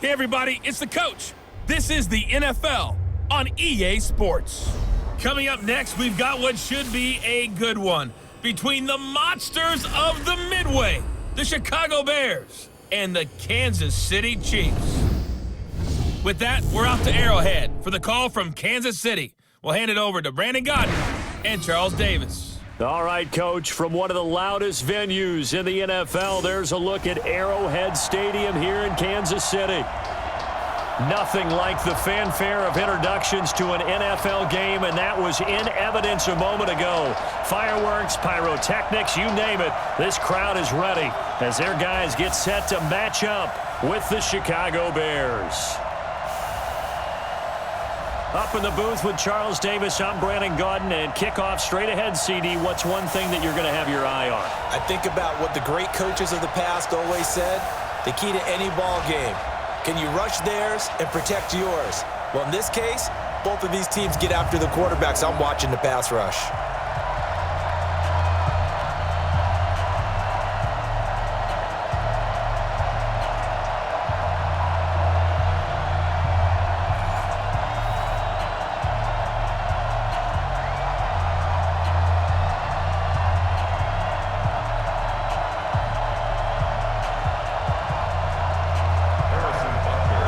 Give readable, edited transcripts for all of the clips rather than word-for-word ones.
Hey everybody, it's the coach. This is the NFL on EA Sports. Coming up next, we've got what should be a good one between the monsters of the Midway, the Chicago Bears, and the Kansas City Chiefs. With that, we're off to Arrowhead for the call from Kansas City. We'll hand it over to Brandon Godden and Charles Davis. All right, Coach, from one of the loudest venues in the NFL, there's a look at Arrowhead Stadium here in Kansas City. Nothing like the fanfare of introductions to an NFL game, and that was in evidence a moment ago. Fireworks, pyrotechnics, you name it. This crowd is ready as their guys get set to match up with the Chicago Bears. Up in the booth with Charles Davis, I'm Brandon Godden, and kickoff straight ahead, CD. What's one thing that you're going to have your eye on? I think about what the great coaches of the past always said. The key to any ball game. Can you rush theirs and protect yours? Well, in this case, both of these teams get after the quarterbacks. I'm watching the pass rush.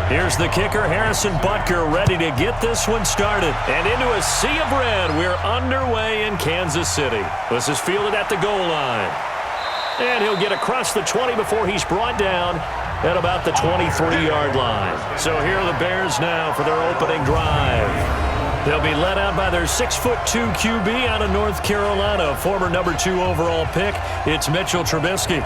Here's the kicker, Harrison Butker, ready to get this one started. And into a sea of red, we're underway in Kansas City. This is fielded at the goal line. And he'll get across the 20 before he's brought down at about the 23-yard line. So here are the Bears now for their opening drive. They'll be led out by their 6'2" QB out of North Carolina, former number 2 overall pick. It's Mitchell Trubisky.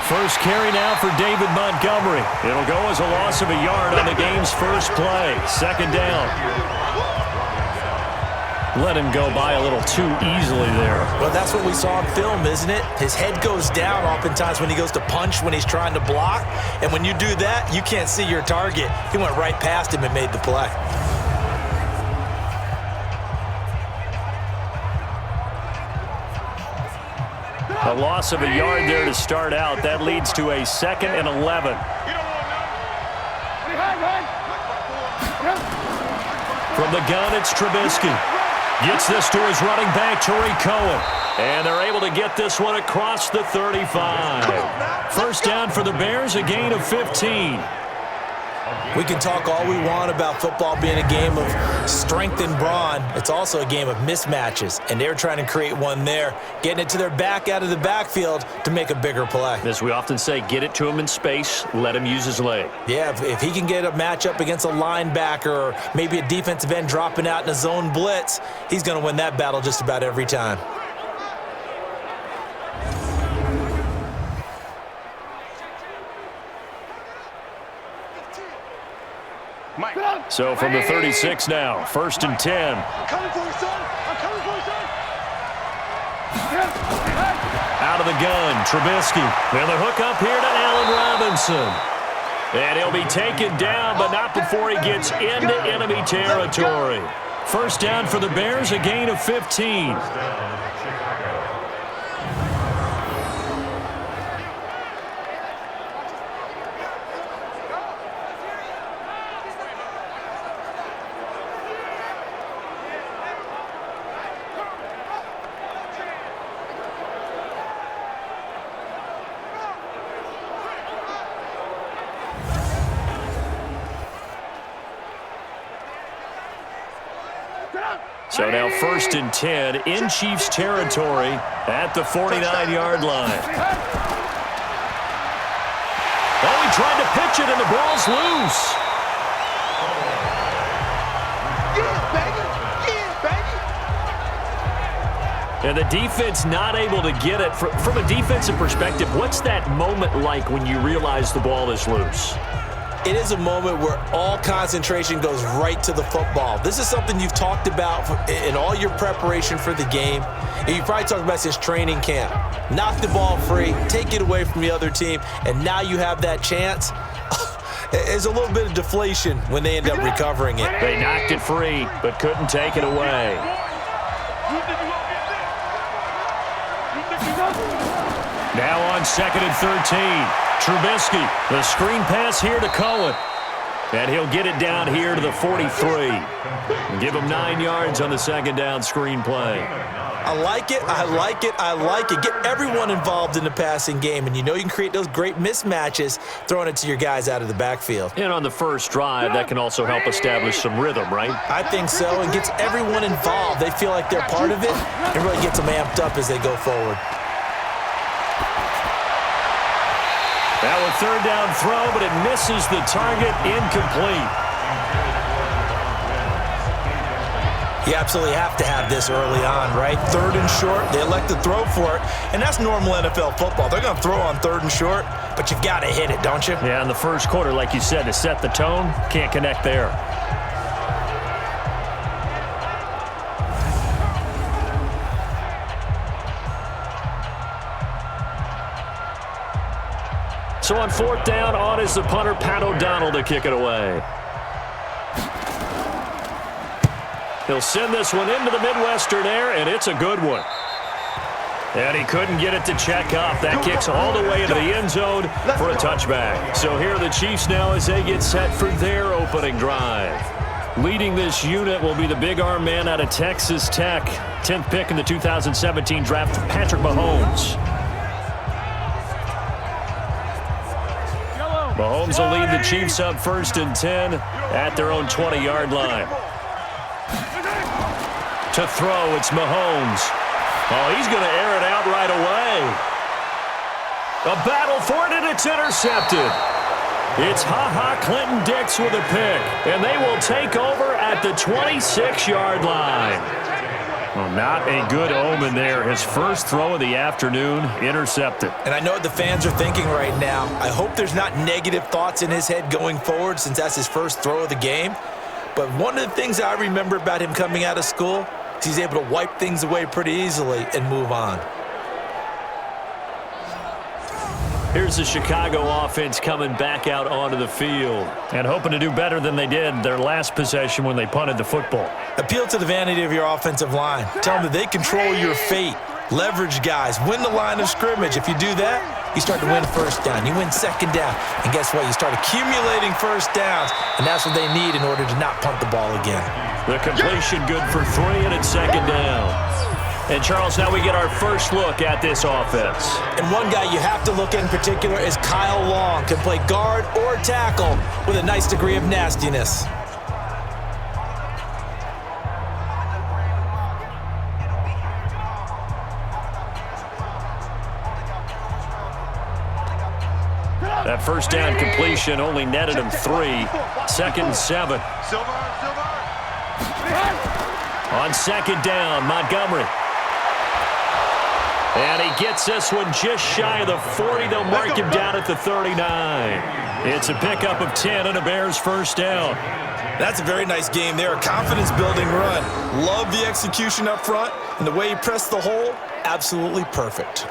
First carry now for David Montgomery. It'll go as a loss of a yard on the game's first play. Second down. Let him go by a little too easily there. Well, that's what we saw in film, isn't it? His head goes down oftentimes when he goes to punch, when he's trying to block. And when you do that, you can't see your target. He went right past him and made the play. A loss of a yard there to start out. That leads to a 2nd and 11. From the gun, it's Trubisky. Gets this to his running back, Tariq Cohen. And they're able to get this one across the 35. First down for the Bears, a gain of 15. We can talk all we want about football being a game of strength and brawn. It's also a game of mismatches, and they're trying to create one there, getting it to their back out of the backfield to make a bigger play. As we often say, get it to him in space, let him use his leg. Yeah, if he can get a matchup against a linebacker or maybe a defensive end dropping out in a zone blitz, he's going to win that battle just about every time. So from the 36 now, 1st and 10. I'm coming for you, son. I'm coming for you, son. Out of the gun, Trubisky. And the hook up here to Allen Robinson. And he'll be taken down, but not before he gets into enemy territory. First down for the Bears, a gain of 15. So now 1st and 10 in Chiefs territory at the 49-yard line. Oh, he tried to pitch it and the ball's loose. And the defense not able to get it. From a defensive perspective, what's that moment like when you realize the ball is loose? It is a moment where all concentration goes right to the football. This is something you've talked about in all your preparation for the game. And you probably talked about since training camp. Knock the ball free, take it away from the other team, and now you have that chance. There's a little bit of deflation when they end up recovering it. They knocked it free, but couldn't take it away. Now on 2nd and 13. Trubisky, the screen pass here to Cohen. And he'll get it down here to the 43. Give him 9 yards on the 2nd down screen play. I like it, I like it, I like it. Get everyone involved in the passing game, and you know you can create those great mismatches throwing it to your guys out of the backfield. And on the first drive, that can also help establish some rhythm, right? I think so, and gets everyone involved. They feel like they're part of it, and really gets them amped up as they go forward. Now a 3rd down throw, but it misses the target, incomplete. You absolutely have to have this early on, right? 3rd and short, they elect to throw for it, and that's normal NFL football. They're going to throw on 3rd and short, but you've got to hit it, don't you? Yeah, in the first quarter, like you said, to set the tone, can't connect there. So on 4th down, on is the punter, Pat O'Donnell, to kick it away. He'll send this one into the Midwestern air, and it's a good one. And he couldn't get it to check up. That kicks all the way into the end zone for a touchback. So here are the Chiefs now as they get set for their opening drive. Leading this unit will be the big arm man out of Texas Tech. 10th pick in the 2017 draft, Patrick Mahomes. Mahomes will lead the Chiefs up 1st and 10 at their own 20-yard line. To throw, it's Mahomes. Oh, he's going to air it out right away. A battle for it, and it's intercepted. It's Clinton Dix with a pick, and they will take over at the 26-yard line. Well, not a good omen there. His first throw of the afternoon, intercepted. And I know what the fans are thinking right now. I hope there's not negative thoughts in his head going forward since that's his first throw of the game. But one of the things I remember about him coming out of school is he's able to wipe things away pretty easily and move on. Here's the Chicago offense coming back out onto the field and hoping to do better than they did their last possession when they punted the football. Appeal to the vanity of your offensive line. Tell them that they control your fate. Leverage guys. Win the line of scrimmage. If you do that, you start to win 1st down. You win 2nd down. And guess what? You start accumulating 1st downs, and that's what they need in order to not punt the ball again. The completion good for 3, and it's 2nd down. And, Charles, now we get our first look at this offense. And one guy you have to look at in particular is Kyle Long. Can play guard or tackle with a nice degree of nastiness. That 1st down completion only netted him 3. 2nd and 7. On 2nd down, Montgomery. And he gets this one just shy of the 40. They'll mark him down at the 39. It's a pickup of 10 and a Bears 1st down. That's a very nice game there. A confidence-building run. Love the execution up front. And the way he pressed the hole, absolutely perfect.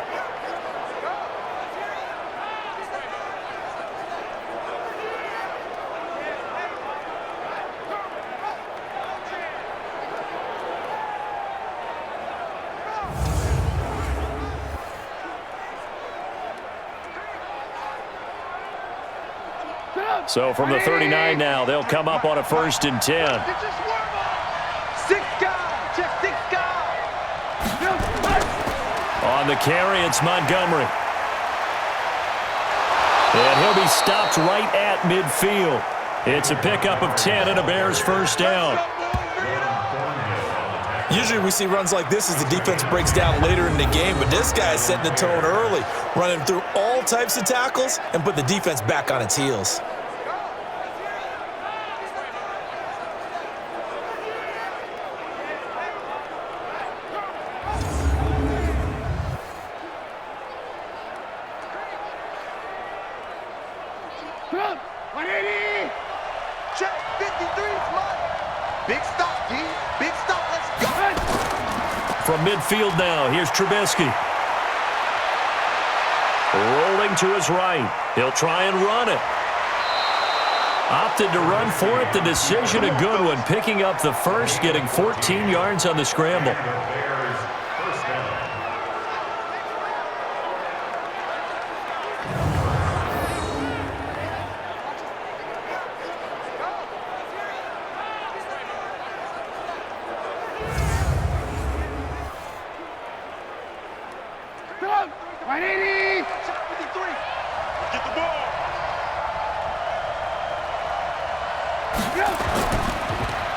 So from the 39 now, they'll come up on a 1st and 10. On the carry, it's Montgomery. And he'll be stopped right at midfield. It's a pickup of 10 and a Bears 1st down. Usually we see runs like this as the defense breaks down later in the game, but this guy is setting the tone early, running through all types of tackles and put the defense back on its heels. From midfield now, here's Trubisky. Rolling to his right. He'll try and run it. Opted to run for it. The decision a good one. Picking up the first, getting 14 yards on the scramble.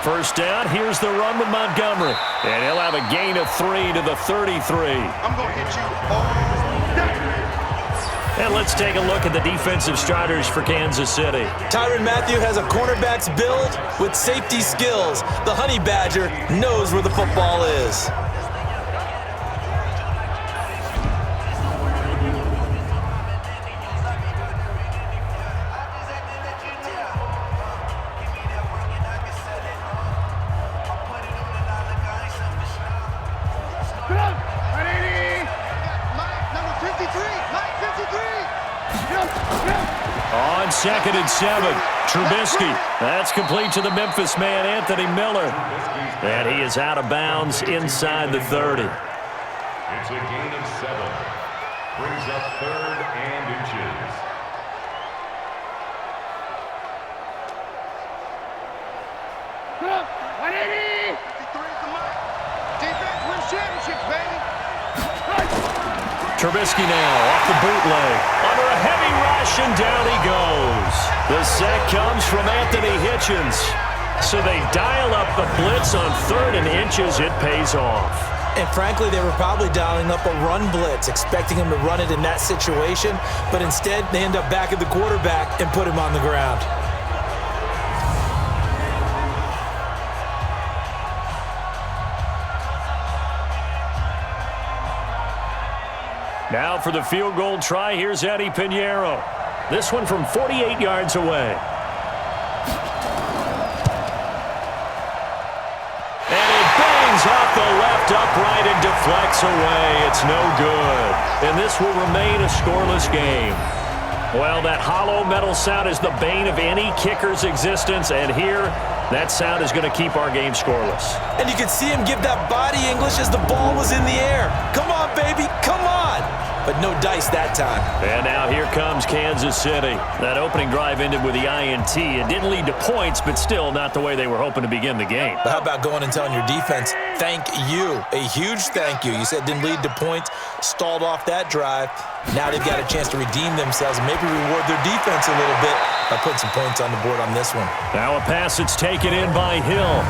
First down, here's the run with Montgomery. And he'll have a gain of 3 to the 33. I'm going to hit you all day. And let's take a look at the defensive starters for Kansas City. Tyrann Mathieu has a cornerback's build with safety skills. The Honey Badger knows where the football is. On 2nd and 7, Trubisky. That's complete to the Memphis man, Anthony Miller. And he is out of bounds inside the 30. It's a gain of 7. Brings up 3rd and inches. Defense wins championships, baby. Trubisky now off the bootleg. Under a heavy rush, and down he goes. The sack comes from Anthony Hitchens. So they dial up the blitz on 3rd and inches. It pays off. And frankly, they were probably dialing up a run blitz, expecting him to run it in that situation. But instead, they end up back at the quarterback and put him on the ground. Now for the field goal try, here's Eddie Pinheiro. This one from 48 yards away. And it bangs off the left upright and deflects away. It's no good. And this will remain a scoreless game. Well, that hollow metal sound is the bane of any kicker's existence, and here, that sound is going to keep our game scoreless. And you can see him give that body English as the ball was in the air. Come on, baby, come on. But no dice that time. And now here comes Kansas City. That opening drive ended with the INT. It didn't lead to points, but still not the way they were hoping to begin the game. But how about going and telling your defense, thank you, a huge thank you. You said didn't lead to points, stalled off that drive. Now they've got a chance to redeem themselves and maybe reward their defense a little bit by putting some points on the board on this one. Now a pass that's taken in by Hill.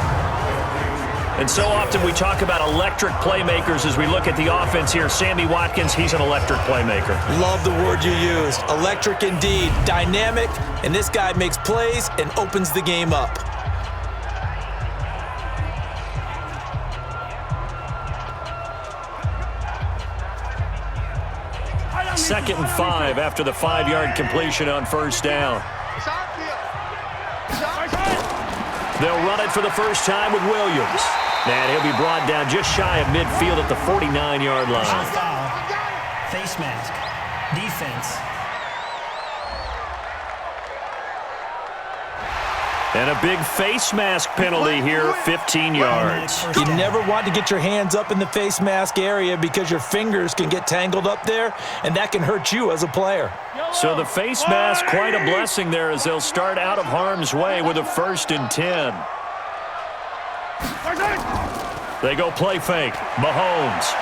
And so often we talk about electric playmakers as we look at the offense here. Sammy Watkins, he's an electric playmaker. Love the word you used. Electric indeed. Dynamic. And this guy makes plays and opens the game up. Second and 5 after the 5-yard completion on first down. They'll run it for the first time with Williams. And he'll be brought down just shy of midfield at the 49-yard line. Foul. Face mask. Defense. And a big face mask penalty here, 15 yards. You never want to get your hands up in the face mask area because your fingers can get tangled up there, and that can hurt you as a player. So the face mask, quite a blessing there as they'll start out of harm's way with a 1st and 10. They go play fake. Mahomes.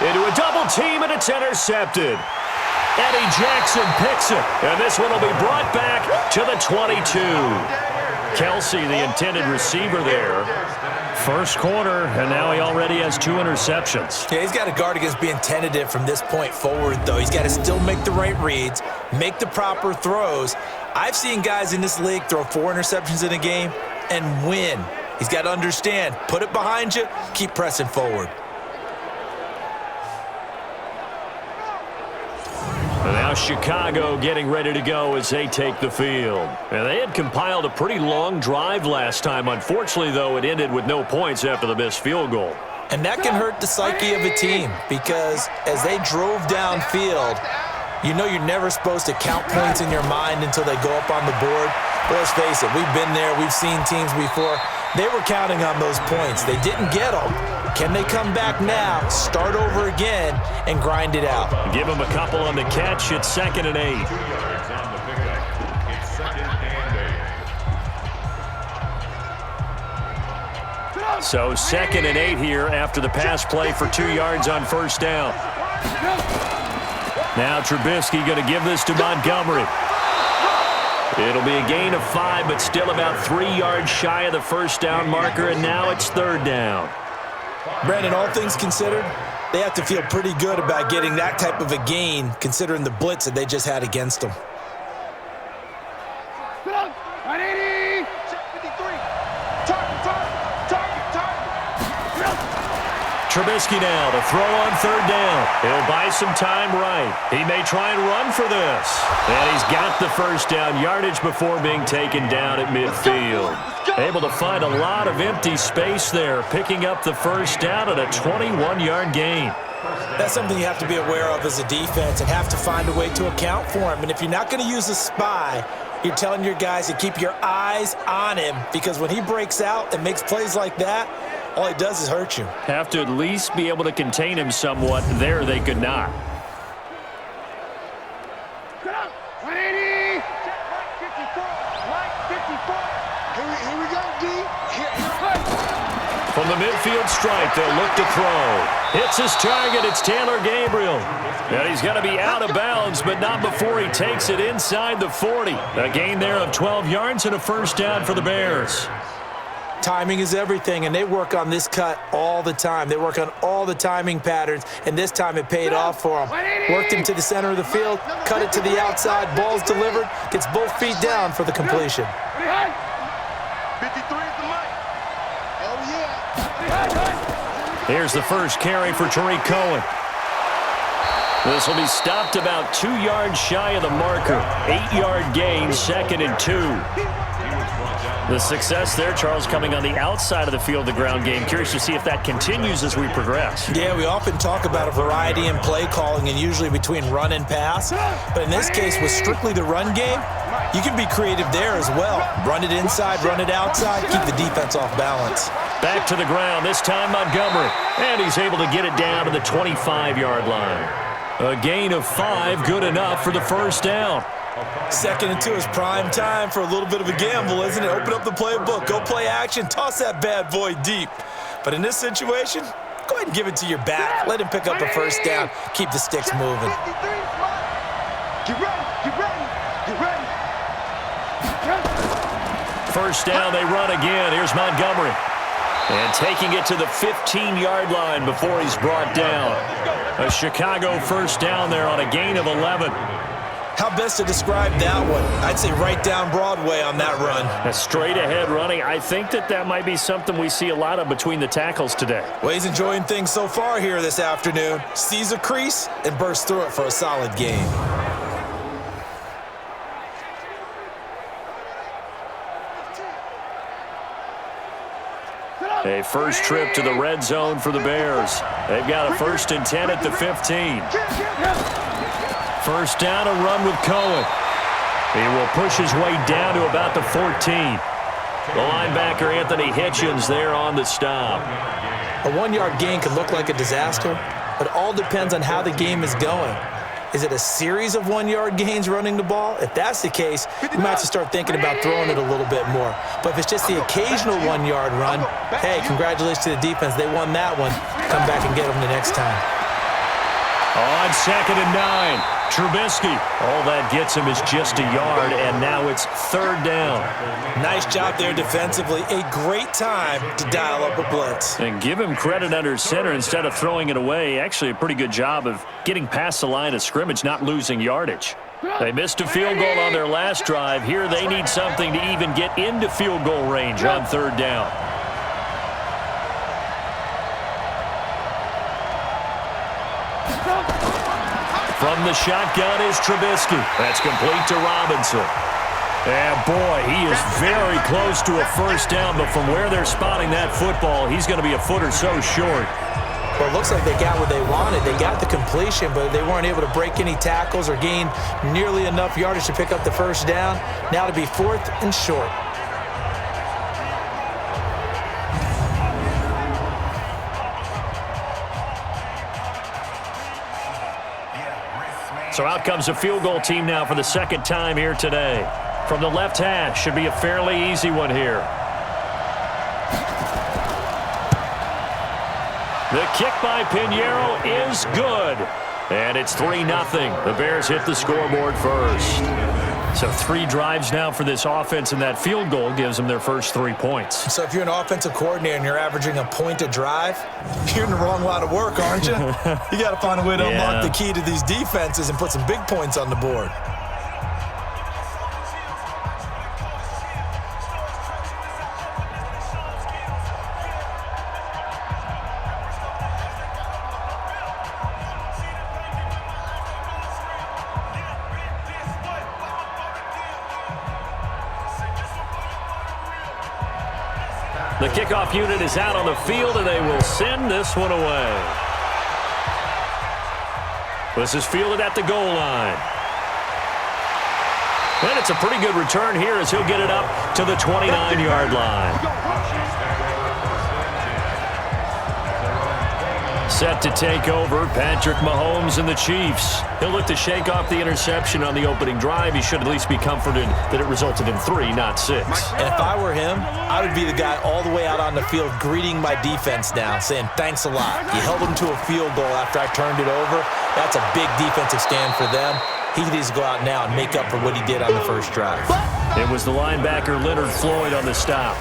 Into a double team, and it's intercepted. Eddie Jackson picks it, and this one will be brought back to the 22. Kelsey, the intended receiver there. First quarter, and now he already has 2 interceptions. Yeah, he's got to guard against being tentative from this point forward, though. He's got to still make the right reads, make the proper throws. I've seen guys in this league throw 4 interceptions in a game and win. He's got to understand, put it behind you, keep pressing forward. And now Chicago getting ready to go as they take the field. And they had compiled a pretty long drive last time. Unfortunately, though, it ended with no points after the missed field goal. And that can hurt the psyche of a team because as they drove downfield, you know you're never supposed to count points in your mind until they go up on the board. But let's face it, we've been there. We've seen teams before. They were counting on those points. They didn't get them. Can they come back now, start over again, and grind it out? Give them a couple on the catch. It's 2nd and 8. 2 yards on the pickup. It's 2nd and 8. So 2nd and 8 here after the pass play for 2 yards on first down. Now Trubisky going to give this to Montgomery. It'll be a gain of 5, but still about 3 yards shy of the first down marker, and now it's 3rd down. Brandon, all things considered, they have to feel pretty good about getting that type of a gain considering the blitz that they just had against them. Trubisky now to throw on 3rd down. He'll buy some time right. He may try and run for this. And he's got the first down yardage before being taken down at midfield. Able to find a lot of empty space there, picking up the first down at a 21-yard gain. That's something you have to be aware of as a defense and have to find a way to account for him. And if you're not going to use a spy, you're telling your guys to keep your eyes on him because when he breaks out and makes plays like that, all he does is hurt you. Have to at least be able to contain him somewhat. There they could not. Here we go, D. From the midfield stripe, they'll look to throw. Hits his target. It's Taylor Gabriel. And he's got to be out of bounds, but not before he takes it inside the 40. A gain there of 12 yards and a first down for the Bears. Timing is everything, and they work on this cut all the time. They work on all the timing patterns, and this time it paid off for them. Worked him to the center of the field, cut it to the outside, ball's delivered, gets both feet down for the completion. 53 is the mic. Oh, yeah. Here's the first carry for Tariq Cohen. This will be stopped about 2 yards shy of the marker. 8-yard gain, 2nd and 2. The success there, Charles, coming on the outside of the field, the ground game. Curious to see if that continues as we progress. Yeah, we often talk about a variety in play calling and usually between run and pass. But in this case, with strictly the run game, you can be creative there as well. Run it inside, run it outside, keep the defense off balance. Back to the ground, this time Montgomery. And he's able to get it down to the 25-yard line. A gain of 5, good enough for the first down. 2nd and 2 is prime time for a little bit of a gamble, isn't it? Open up the playbook, go play action, toss that bad boy deep. But in this situation, go ahead and give it to your back. Let him pick up a first down. Keep the sticks moving. Get ready, get ready, get ready. First down, they run again. Here's Montgomery. And taking it to the 15-yard line before he's brought down. A Chicago first down there on a gain of 11. How best to describe that one? I'd say right down Broadway on that run. A straight-ahead running. I think that might be something we see a lot of between the tackles today. Well, he's enjoying things so far here this afternoon. Sees a crease and bursts through it for a solid gain. A first trip to the red zone for the Bears. They've got a 1st and 10 at the 15. First down, a run with Cohen. He will push his way down to about the 14. The linebacker, Anthony Hitchens, there on the stop. A 1-yard gain can look like a disaster, but it all depends on how the game is going. Is it a series of 1-yard gains running the ball? If that's the case, you might have to start thinking about throwing it a little bit more. But if it's just the occasional 1-yard run, hey, congratulations to the defense. They won that one. Come back and get them the next time. On 2nd and 9, Trubisky. All that gets him is just a yard, and now it's 3rd down. Nice job there defensively. A great time to dial up a blitz. And give him credit under center instead of throwing it away. Actually, a pretty good job of getting past the line of scrimmage, not losing yardage. They missed a field goal on their last drive. Here they need something to even get into field goal range on 3rd down. From the shotgun is Trubisky. That's complete to Robinson. And boy, he is very close to a first down, but from where they're spotting that football, he's going to be a foot or so short. Well, it looks like they got what they wanted. They got the completion, but they weren't able to break any tackles or gain nearly enough yardage to pick up the first down. Now to be 4th and short. So out comes a field goal team now for the second time here today. From the left hash, should be a fairly easy one here. The kick by Pinheiro is good. And it's 3-0. The Bears hit the scoreboard first. So 3 drives now for this offense, and that field goal gives them their first 3 points. So if you're an offensive coordinator and you're averaging a point a drive, you're in the wrong line of work, aren't you? You got to find a way to unlock the key to these defenses and put some big points on the board. The kickoff unit is out on the field, and they will send this one away. This is fielded at the goal line. And it's a pretty good return here as he'll get it up to the 29-yard line. Set to take over, Patrick Mahomes and the Chiefs. He'll look to shake off the interception on the opening drive. He should at least be comforted that it resulted in 3, not 6. And if I were him, I would be the guy all the way out on the field greeting my defense now, saying thanks a lot. You held them to a field goal after I turned it over. That's a big defensive stand for them. He needs to go out now and make up for what he did on the first drive. It was the linebacker Leonard Floyd on the stop.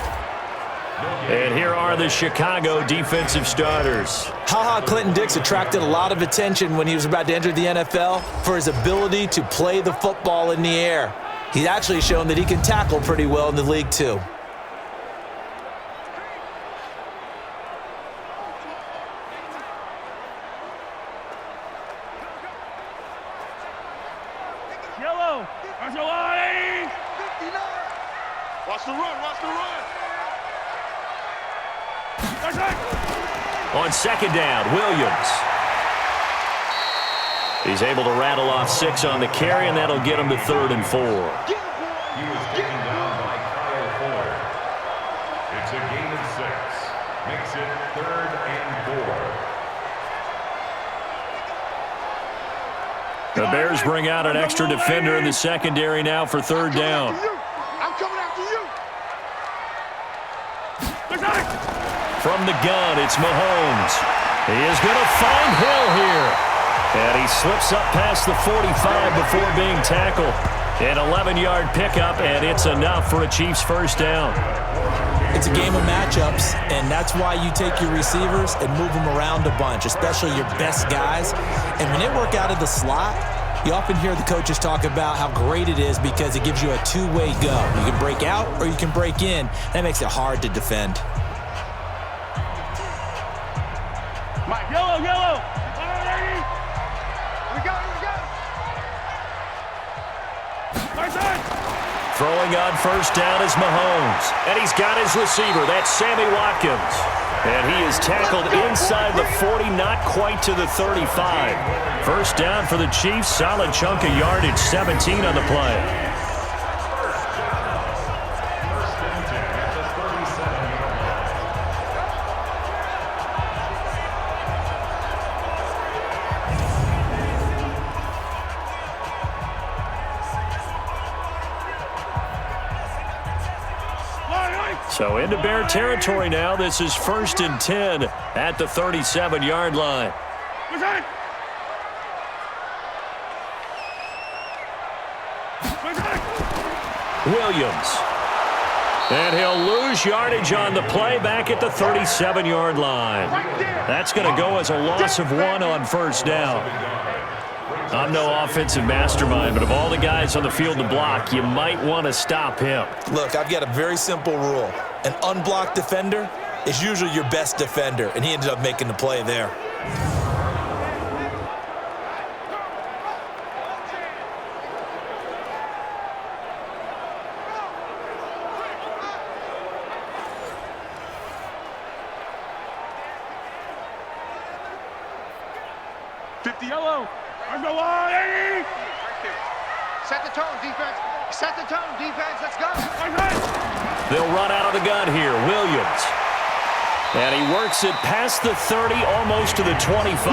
And here are the Chicago defensive starters. Clinton Dix attracted a lot of attention when he was about to enter the NFL for his ability to play the football in the air. He's actually shown that he can tackle pretty well in the league, too. Yellow. Watch the run, watch the run. On second down, Williams. He's able to rattle off 6 on the carry, and that'll get him to 3rd and 4. He was taken down by Kyle Ford. It's a gain of 6. Makes it 3rd and 4. The Bears bring out an extra defender in the secondary now for 3rd down. I'm coming after you. From the gun, it's Mahomes. He is going to find Hill here. And he slips up past the 45 before being tackled. An 11-yard pickup, and it's enough for a Chiefs first down. It's a game of matchups, and that's why you take your receivers and move them around a bunch, especially your best guys. And when they work out of the slot, you often hear the coaches talk about how great it is because it gives you a two-way go. You can break out or you can break in. That makes it hard to defend. Mike, yellow. We got it. Throwing on first down is Mahomes. And he's got his receiver. That's Sammy Watkins. And he is tackled inside the 40, not quite to the 35. First down for the Chiefs. Solid chunk of yardage, 17 on the play. So into Bear territory now. This is 1st and 10 at the 37-yard line. Williams. And he'll lose yardage on the play back at the 37-yard line. That's going to go as a loss of 1 on first down. I'm no offensive mastermind, but of all the guys on the field to block, you might want to stop him. Look, I've got a very simple rule. An unblocked defender is usually your best defender, and he ended up making the play there. 50, yellow. I'm the line. Set the tone, defense. Set the tone, defense. Let's go. They'll run out of the gun here. Williams. And he works it past the 30, almost to the 25.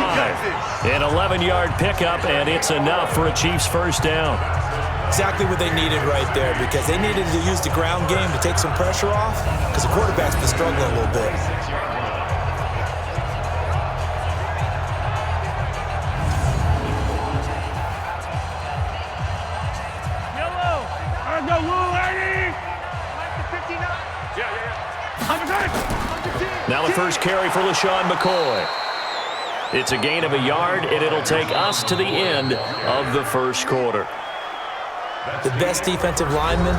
An 11-yard pickup, and it's enough for a Chiefs first down. Exactly what they needed right there, because they needed to use the ground game to take some pressure off, because the quarterback's been struggling a little bit. Yellow. I'm the lady. 59. Yeah. Now the first carry for LaShawn McCoy. It's a gain of a yard, and it'll take us to the end of the first quarter. The best defensive linemen,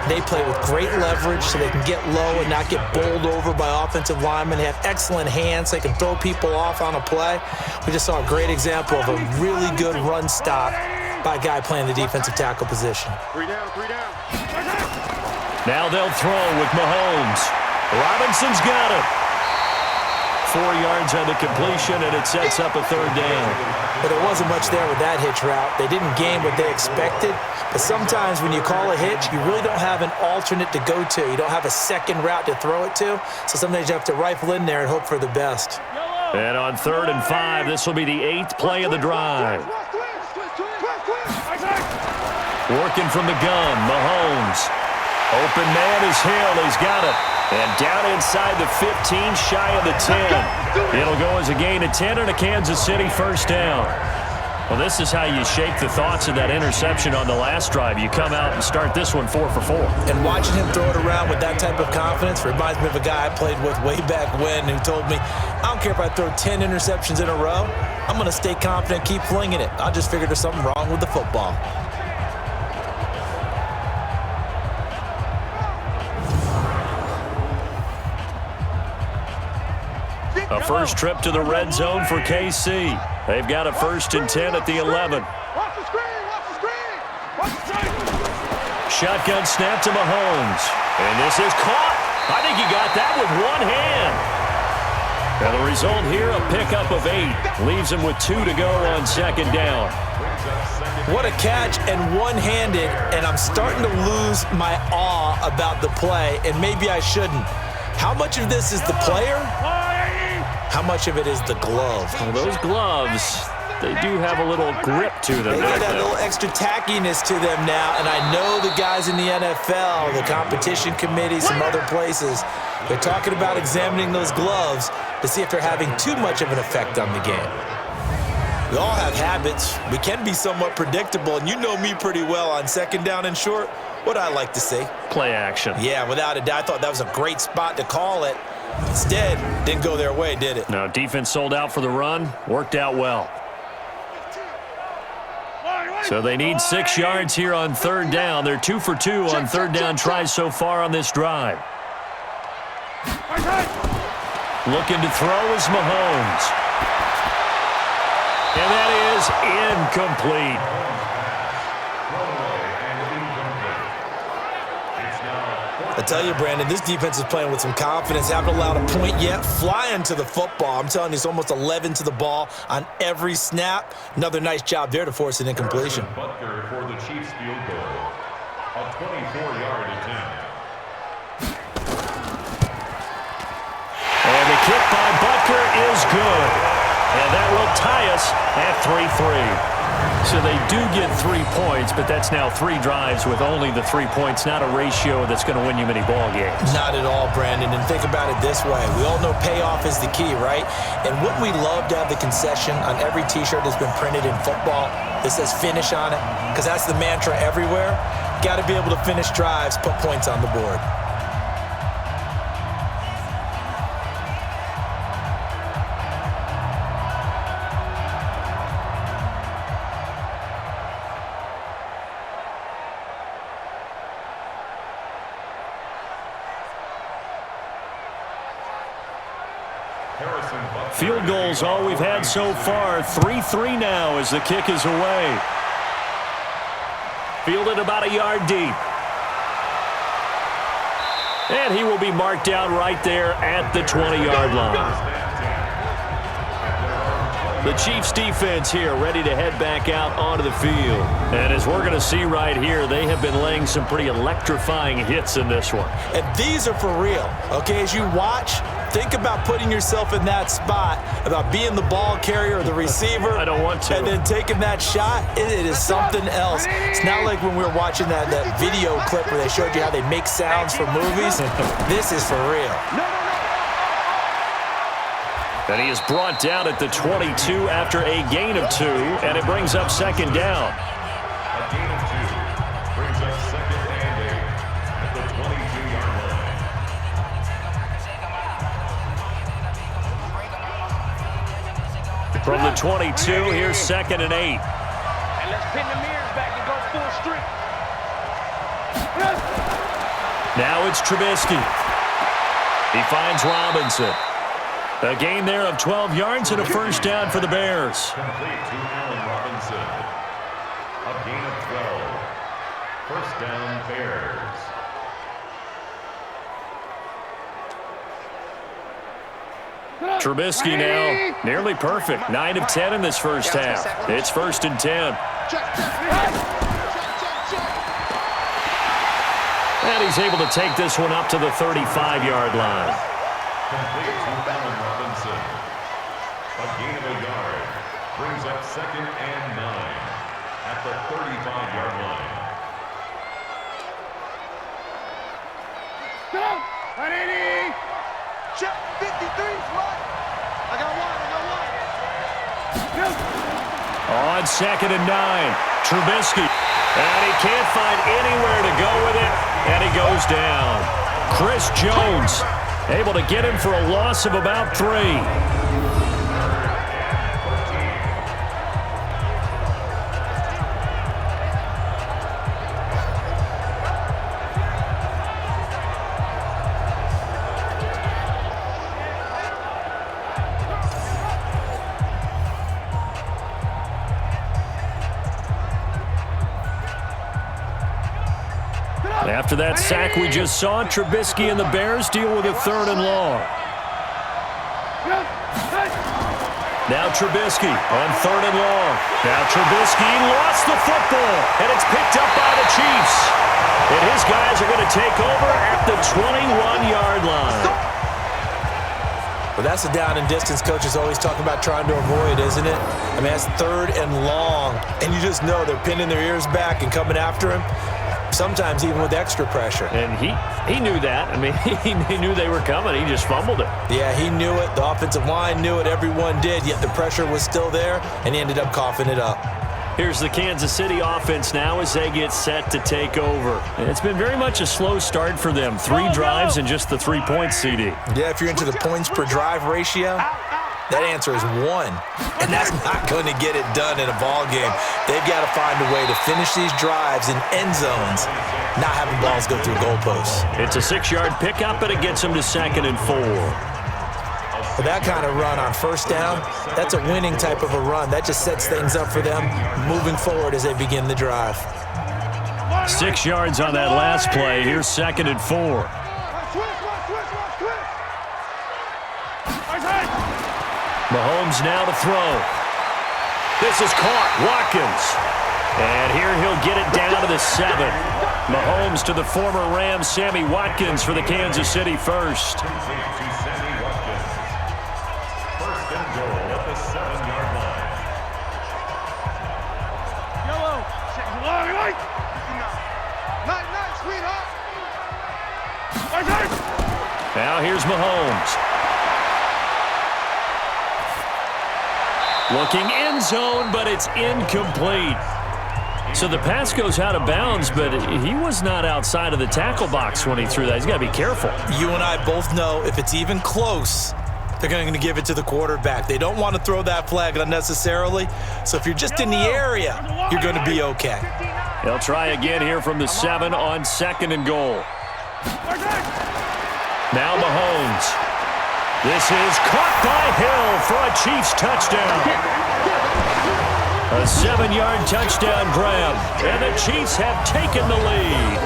they play with great leverage so they can get low and not get bowled over by offensive linemen. They have excellent hands so they can throw people off on a play. We just saw a great example of a really good run stop by a guy playing the defensive tackle position. 3 down. Now they'll throw with Mahomes. Robinson's got it. 4 yards on the completion, and it sets up a third down. But there wasn't much there with that hitch route. They didn't gain what they expected. But sometimes when you call a hitch, you really don't have an alternate to go to. You don't have a second route to throw it to. So sometimes you have to rifle in there and hope for the best. And on 3rd and 5, this will be the 8th play of the drive. Working from the gun, Mahomes. Open man is Hill. He's got it. And down inside the 15, shy of the 10. It'll go as a gain of 10 and a Kansas City first down. Well, this is how you shake the thoughts of that interception on the last drive. You come out and start this one 4 for 4. And watching him throw it around with that type of confidence reminds me of a guy I played with way back when who told me, I don't care if I throw 10 interceptions in a row. I'm going to stay confident, keep flinging it. I just figured there's something wrong with the football. A first trip to the red zone for KC. They've got a 1st and 10 at the 11. Shotgun snap to Mahomes. And this is caught. I think he got that with one hand. And the result here, a pickup of 8. Leaves him with 2 to go on 2nd down. What a catch, and one-handed, and I'm starting to lose my awe about the play, and maybe I shouldn't. How much of this is the player? How much of it is the glove? Well, those gloves, they do have a little grip to them. They got that little extra tackiness to them now, and I know the guys in the NFL, the competition committee, some other places, they're talking about examining those gloves to see if they're having too much of an effect on the game. We all have habits. We can be somewhat predictable, and you know me pretty well on 2nd down and short. What I like to see? Play action. Yeah, without a doubt. I thought that was a great spot to call it. Instead, didn't go their way, did it? No, defense sold out for the run. Worked out well. So they need 6 yards here on 3rd down. They're 2 for 2 on 3rd down tries so far on this drive. Looking to throw is Mahomes. And that is incomplete. I tell you, Brandon, this defense is playing with some confidence. Haven't allowed a point yet. Flying to the football. I'm telling you, it's almost 11 to the ball on every snap. Another nice job there to force an incompletion. Butker for the Chiefs field goal. A 24-yard attempt. And the kick by Butker is good. And that will tie us at 3-3. So they do get 3 points, but that's now 3 drives with only the 3 points, not a ratio that's going to win you many ball games. Not at all, Brandon. And think about it this way. We all know payoff is the key, right? And wouldn't we love to have the concession on every T-shirt that's been printed in football that says finish on it? Because that's the mantra everywhere. Got to be able to finish drives, put points on the board. Field goals all we've had so far. 3-3 now as the kick is away. Fielded about a yard deep. And he will be marked down right there at the 20-yard line. The Chiefs defense here ready to head back out onto the field. And as we're going to see right here, they have been laying some pretty electrifying hits in this one. And these are for real. Okay, as you watch, think about putting yourself in that spot, about being the ball carrier or the receiver. I don't want to. And then taking that shot, it is something else. It's not like when we were watching that video clip where they showed you how they make sounds for movies. This is for real. And he is brought down at the 22 after a gain of 2, and it brings up second down. A gain of 2 brings up second and 8 at the 22-yard line. From the 22, here's second and 8. And let's pin the mirrors back and go full streak. Now it's Trubisky. He finds Robinson. A gain there of 12 yards and a first down for the Bears. Complete to Allen Robinson. A gain of 12. First down, Bears. Trubisky now nearly perfect. 9 of 10 in this first half. It's first and 10. And he's able to take this one up to the 35-yard line. Complete to Allen Robinson. A gain of a yard. Brings up second and 9 at the 35-yard line. Go! 180! Check 53, slot. I got one. On second and 9, Trubisky. And he can't find anywhere to go with it, and he goes down. Chris Jones able to get him for a loss of about 3. After that sack we just saw, Trubisky and the Bears deal with a 3rd and long. Now Trubisky on 3rd and long. Now Trubisky lost the football, and it's picked up by the Chiefs. And his guys are going to take over at the 21-yard line. Well, that's the down and distance coaches always talk about trying to avoid, isn't it? I mean, that's 3rd and long, and you just know they're pinning their ears back and coming after him. Sometimes even with extra pressure. And he knew that. I mean, he knew they were coming. He just fumbled it. Yeah, he knew it. The offensive line knew it. Everyone did, yet the pressure was still there, and he ended up coughing it up. Here's the Kansas City offense now as they get set to take over. It's been very much a slow start for them. 3 drives and just the 3 points, CD. Yeah, if you're into the points per drive ratio, that answer is 1. And that's not going to get it done in a ball game. They've got to find a way to finish these drives in end zones, not having balls go through goalposts. It's a 6-yard pickup, but it gets them to second and 4. But that kind of run on first down, that's a winning type of a run. That just sets things up for them moving forward as they begin the drive. 6 yards on that last play. Here's second and 4. Mahomes now to throw. This is caught. Watkins. And here he'll get it down to the 7. Mahomes to the former Ram, Sammy Watkins for the Kansas City first. First and goal at the 7-yard line. Yellow. Long light. Night, sweetheart. Now here's Mahomes. Looking end zone, but it's incomplete. So the pass goes out of bounds, but he was not outside of the tackle box when he threw that. He's got to be careful. You and I both know if it's even close, they're going to give it to the quarterback. They don't want to throw that flag unnecessarily. So if you're just in the area, you're going to be okay. They'll try again here from the 7 on second and goal. Now Mahomes. This is caught by Hill for a Chiefs touchdown. A 7-yard touchdown grab, and the Chiefs have taken the lead.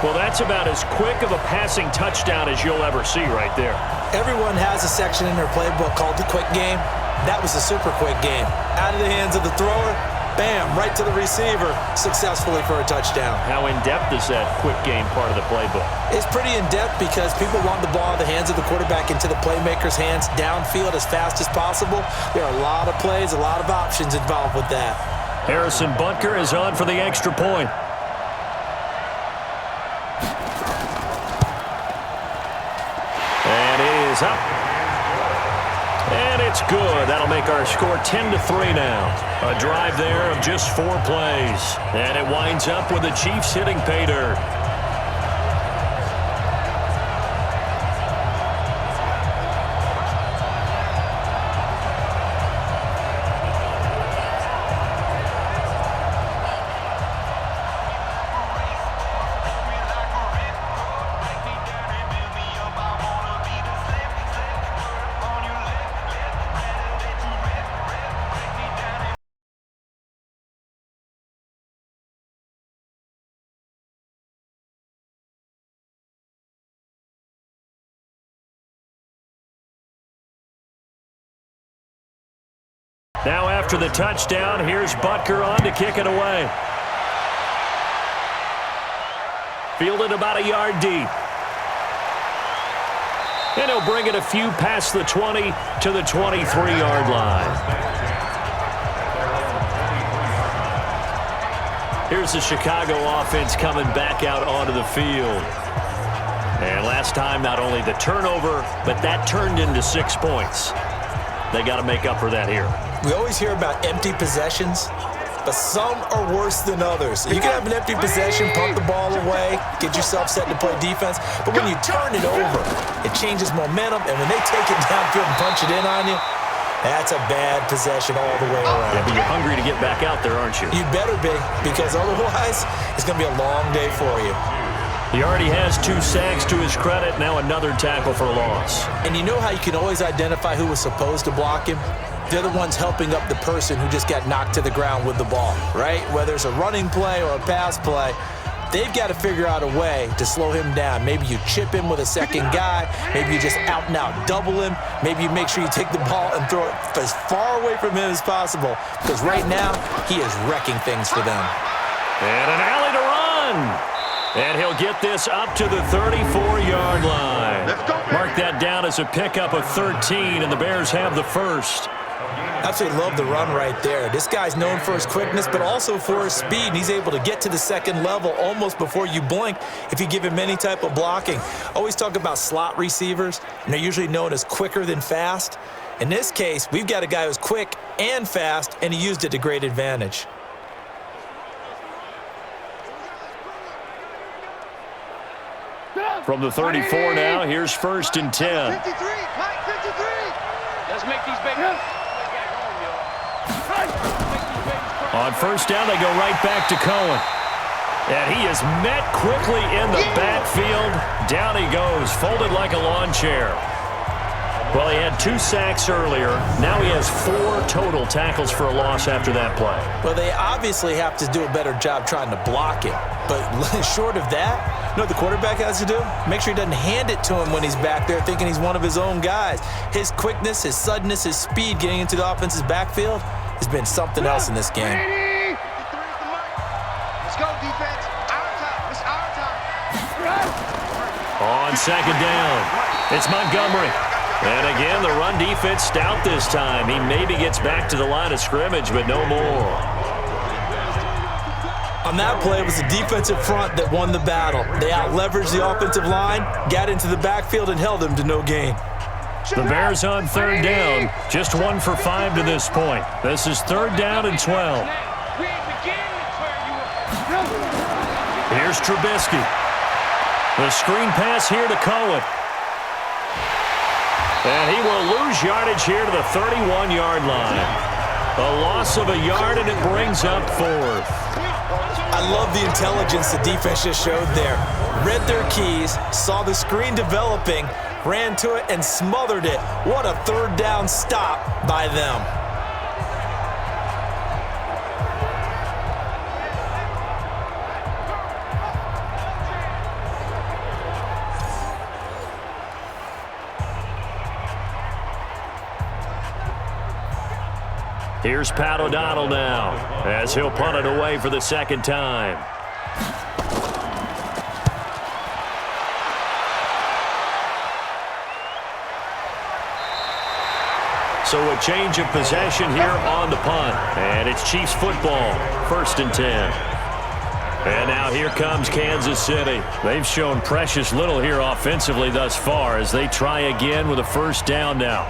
Well, that's about as quick of a passing touchdown as you'll ever see right there. Everyone has a section in their playbook called the quick game. That was a super quick game. Out of the hands of the thrower, bam, right to the receiver, successfully for a touchdown. How in-depth is that quick game part of the playbook? It's pretty in-depth because people want the ball in the hands of the quarterback into the playmaker's hands downfield as fast as possible. There are a lot of plays, a lot of options involved with that. Harrison Butker is on for the extra point. And it is up. And it's good. That'll make our score 10-3 now. A drive there of just 4 plays. And it winds up with the Chiefs hitting pay dirt. Now after the touchdown, here's Butker on to kick it away. Fielded about a yard deep. And he'll bring it a few past the 20 to the 23-yard line. Here's the Chicago offense coming back out onto the field. And last time, not only the turnover, but that turned into 6 points. They got to make up for that here. We always hear about empty possessions, but some are worse than others. You can have an empty possession, pump the ball away, get yourself set to play defense, but when you turn it over, it changes momentum, and when they take it downfield and punch it in on you, that's a bad possession all the way around. Yeah, but you're hungry to get back out there, aren't you? You better be, because otherwise, it's going to be a long day for you. He already has 2 sacks to his credit, now another tackle for a loss. And you know how you can always identify who was supposed to block him? They're the ones helping up the person who just got knocked to the ground with the ball, right? Whether it's a running play or a pass play, they've got to figure out a way to slow him down. Maybe you chip him with a second guy. Maybe you just out and out double him. Maybe you make sure you take the ball and throw it as far away from him as possible, because right now he is wrecking things for them. And an alley to run. And he'll get this up to the 34-yard line. Mark that down as a pickup of 13, and the Bears have the first. Absolutely love the run right there. This guy's known for his quickness, but also for his speed. And he's able to get to the second level almost before you blink if you give him any type of blocking. Always talk about slot receivers, and they're usually known as quicker than fast. In this case, we've got a guy who's quick and fast, and he used it to great advantage. From the 34 now, here's 1st and 10. 53, Mike, 53. Let's make these big. On 1st down, they go right back to Cohen. And he is met quickly in the backfield. Down he goes, folded like a lawn chair. Well, he had 2 sacks earlier. Now he has 4 total tackles for a loss after that play. Well, they obviously have to do a better job trying to block him. But short of that, you know what the quarterback has to do? Make sure he doesn't hand it to him when he's back there thinking he's one of his own guys. His quickness, his suddenness, his speed getting into the offense's backfield has been something else in this game. Let's go, defense. Our time. It's our time. On 2nd down, it's Montgomery. And again, the run defense stout this time. He maybe gets back to the line of scrimmage, but no more. On that play, it was the defensive front that won the battle. They out-leveraged the offensive line, got into the backfield, and held him to no gain. The Bears on 3rd down, just 1 for 5 to this point. This is 3rd down and 12. Here's Trubisky. The screen pass here to Cohen. And he will lose yardage here to the 31-yard line. A loss of a yard, and it brings up 4th. I love the intelligence the defense just showed there. Read their keys, saw the screen developing, ran to it, and smothered it. What a 3rd down stop by them. Here's Pat O'Donnell now as he'll punt it away for the second time. So a change of possession here on the punt. And it's Chiefs football, 1st and 10. And now here comes Kansas City. They've shown precious little here offensively thus far as they try again with a first down now.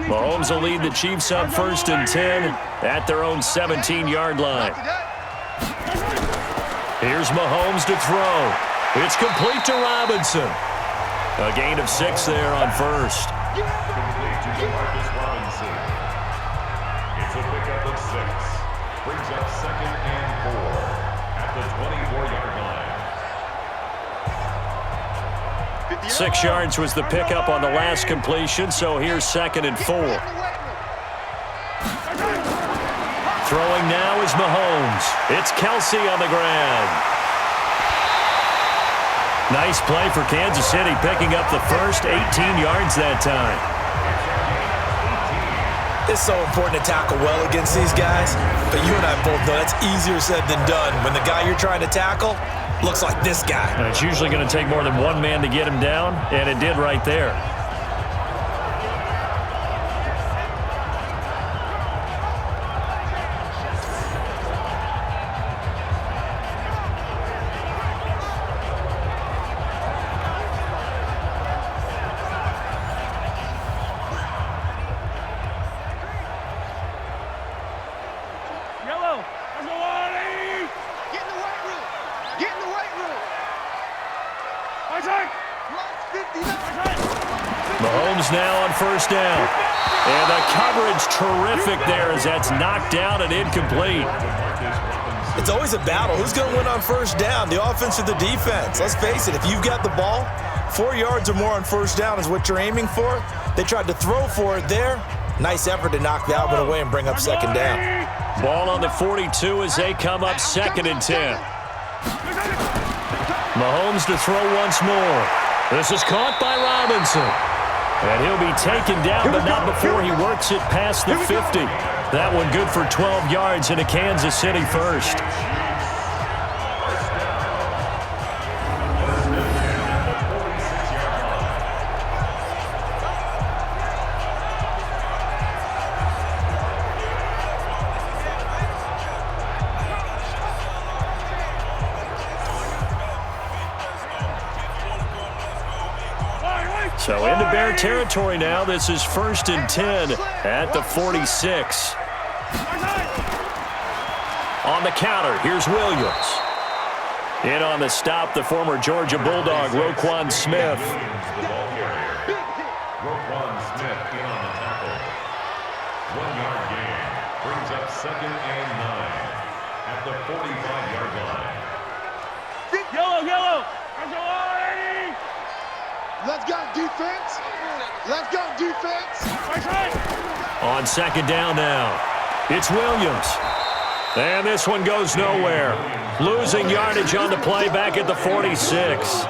Mahomes will lead the Chiefs up 1st and 10 at their own 17-yard line. Here's Mahomes to throw. It's complete to Robinson. A gain of 6 there on first. Marcus Robinson. It's a pickup of 6. Brings up 2nd and 4 at the 24-yard line. 6 yards was the pickup on the last completion, so here's 2nd and 4. Throwing now is Mahomes. It's Kelsey on the ground. Nice play for Kansas City, picking up the first 18 yards that time. It's so important to tackle well against these guys, but you and I both know that's easier said than done. When the guy you're trying to tackle looks like this guy. And it's usually going to take more than one man to get him down, and it did right there. Mahomes now on first down. And the coverage terrific there as that's knocked down and incomplete. It's always a battle. Who's going to win on first down, the offense or the defense? Let's face it, if you've got the ball, 4 yards or more on first down is what you're aiming for. They tried to throw for it there. Nice effort to knock Valvin away and bring up 2nd down. Ball on the 42 as they come up 2nd and 10. Mahomes to throw once more. This is caught by Robinson. And he'll be taken down, but not before he works it past the 50. That one good for 12 yards and a Kansas City first. So into Bear territory now. This is 1st and 10 at the 46. On the counter, here's Williams. In on the stop, the former Georgia Bulldog, Roquan Smith. Roquan Smith in on the tackle. 1 yard gain. Brings up 2nd and 9 at the 45-yard line. Yellow. Let's go, defense. Let's go, defense. On 2nd down now, it's Williams. And this one goes nowhere. Losing yardage on the play back at the 46.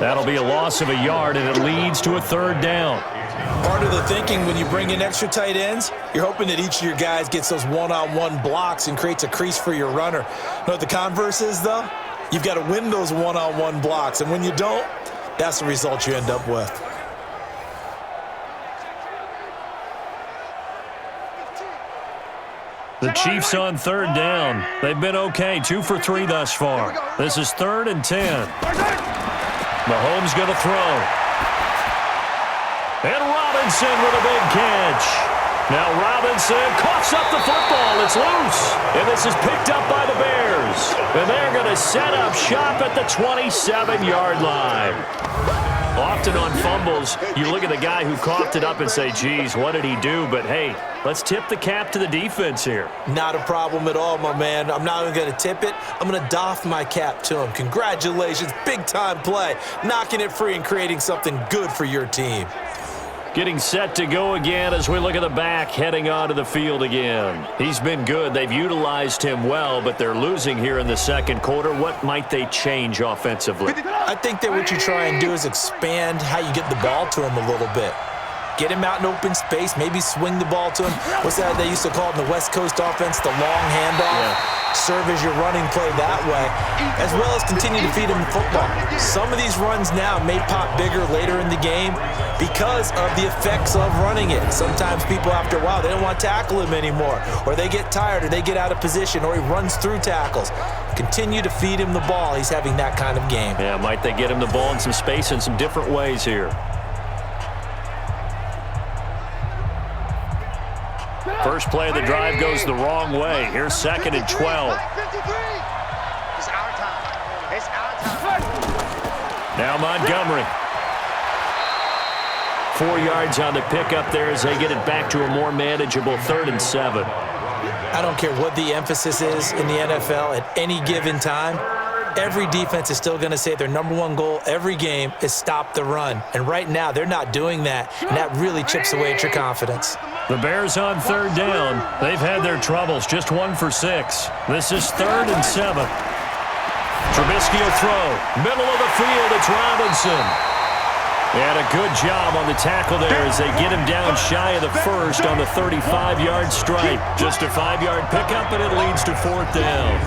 That'll be a loss of a yard, and it leads to a 3rd down. Part of the thinking when you bring in extra tight ends, you're hoping that each of your guys gets those one-on-one blocks and creates a crease for your runner. You know what the converse is, though? You've got to win those one-on-one blocks, and when you don't, that's the result you end up with. The Chiefs on 3rd down. They've been okay, 2 for 3 thus far. This is 3rd and 10. Mahomes going to throw. And Robinson with a big catch. Now Robinson coughs up the football. It's loose. And this is picked up by the Bears. And they're going to set up shop at the 27-yard line. Often on fumbles, you look at the guy who coughed it up and say, geez, what did he do? But, hey, let's tip the cap to the defense here. Not a problem at all, my man. I'm not even going to tip it. I'm going to doff my cap to him. Congratulations. Big-time play. Knocking it free and creating something good for your team. Getting set to go again as we look at the back heading onto the field again. He's been good. They've utilized him well, but they're losing here in the 2nd quarter. What might they change offensively? I think that what you try and do is expand how you get the ball to him a little bit. Get him out in open space, maybe swing the ball to him. What's that they used to call it in the West Coast offense, the long handoff? Yeah. Serve as your running play that way, as well as continue to feed him the football. Some of these runs now may pop bigger later in the game because of the effects of running it. Sometimes people, after a while, they don't want to tackle him anymore, or they get tired, or they get out of position, or he runs through tackles. Continue to feed him the ball. He's having that kind of game. Yeah, might they get him the ball in some space in some different ways here. First play of the drive goes the wrong way. Here's 2nd and 12. It's our time. It's our time. Now Montgomery. 4 yards on the pickup there as they get it back to a more manageable 3rd and 7. I don't care what the emphasis is in the NFL at any given time. Every defense is still going to say their #1 goal every game is stop the run. And right now, they're not doing that, and that really chips away at your confidence. The Bears on 3rd down. They've had their troubles, just 1 for 6. This is 3rd and 7. Trubisky will throw. Middle of the field, it's Robinson. And a good job on the tackle there as they get him down shy of the first on the 35-yard stripe. Just a 5-yard pickup, and it leads to 4th down.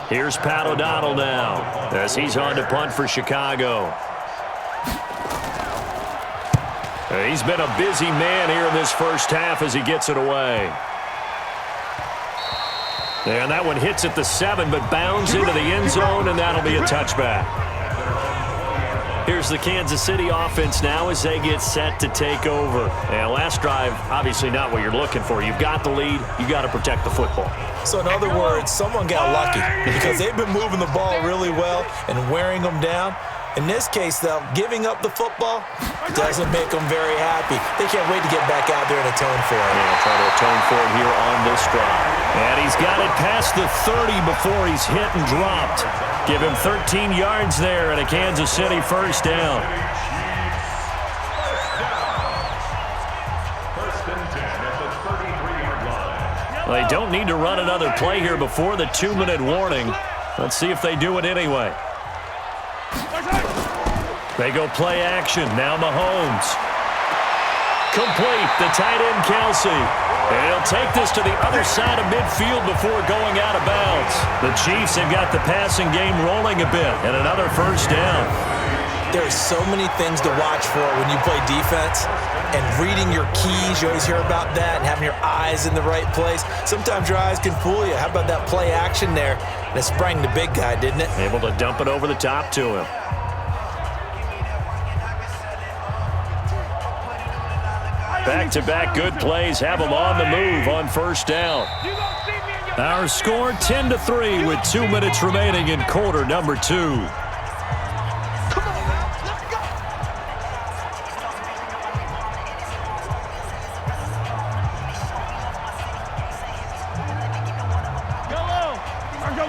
Here's Pat O'Donnell now as he's on to punt for Chicago. He's been a busy man here in this first half as he gets it away. And that one hits at the 7, but bounds into the end zone, and that'll be a touchback. Here's the Kansas City offense now as they get set to take over. And last drive, obviously not what you're looking for. You've got the lead. You've got to protect the football. So in other words, someone got lucky because they've been moving the ball really well and wearing them down. In this case, though, giving up the football doesn't make them very happy. They can't wait to get back out there and atone for it. Yeah, try to atone for it here on this drive. And he's got it past the 30 before he's hit and dropped. Give him 13 yards there and a Kansas City first down. Well, they don't need to run another play here before the 2-minute warning. Let's see if they do it anyway. They go play action. Now Mahomes. Complete. The tight end, Kelsey. And he'll take this to the other side of midfield before going out of bounds. The Chiefs have got the passing game rolling a bit. And another first down. There's so many things to watch for when you play defense. And reading your keys, you always hear about that, and having your eyes in the right place. Sometimes your eyes can fool you. How about that play action there? And it sprang the big guy, didn't it? Able to dump it over the top to him. Back-to-back good plays have them on the move on first down. Our score 10-3 with 2 minutes remaining in quarter number 2.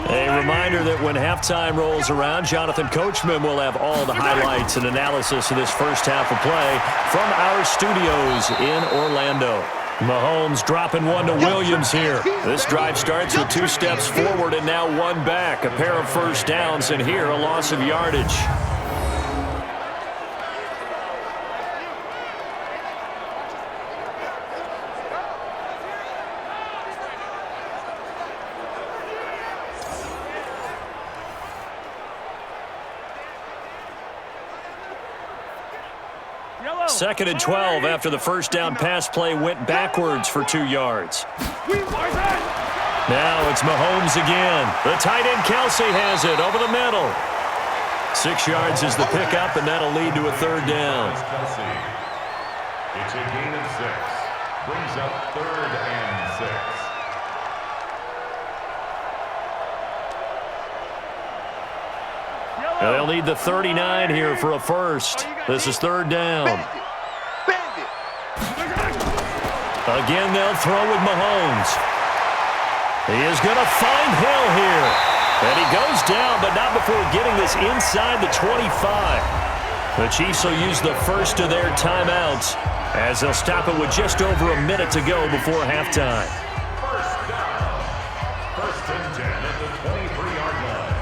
A reminder that when halftime rolls around, Jonathan Coachman will have all the highlights and analysis of this first half of play from our studios in Orlando. Mahomes dropping one to Williams here. This drive starts with 2 steps forward and now 1 back. A pair of first downs, and here a loss of yardage. Second and 12 after the first down pass play went backwards for 2 yards. Now it's Mahomes again. The tight end Kelsey has it over the middle. 6 yards is the pickup, and that'll lead to a 3rd down. It's a gain of 6. Brings up 3rd and 6. They'll need the 39 here for a first. This is 3rd down. Again, they'll throw with Mahomes. He is going to find Hill here. And he goes down, but not before getting this inside the 25. The Chiefs will use the first of their timeouts as they'll stop it with just over a minute to go before halftime. First down. First and 10 at the 23-yard line.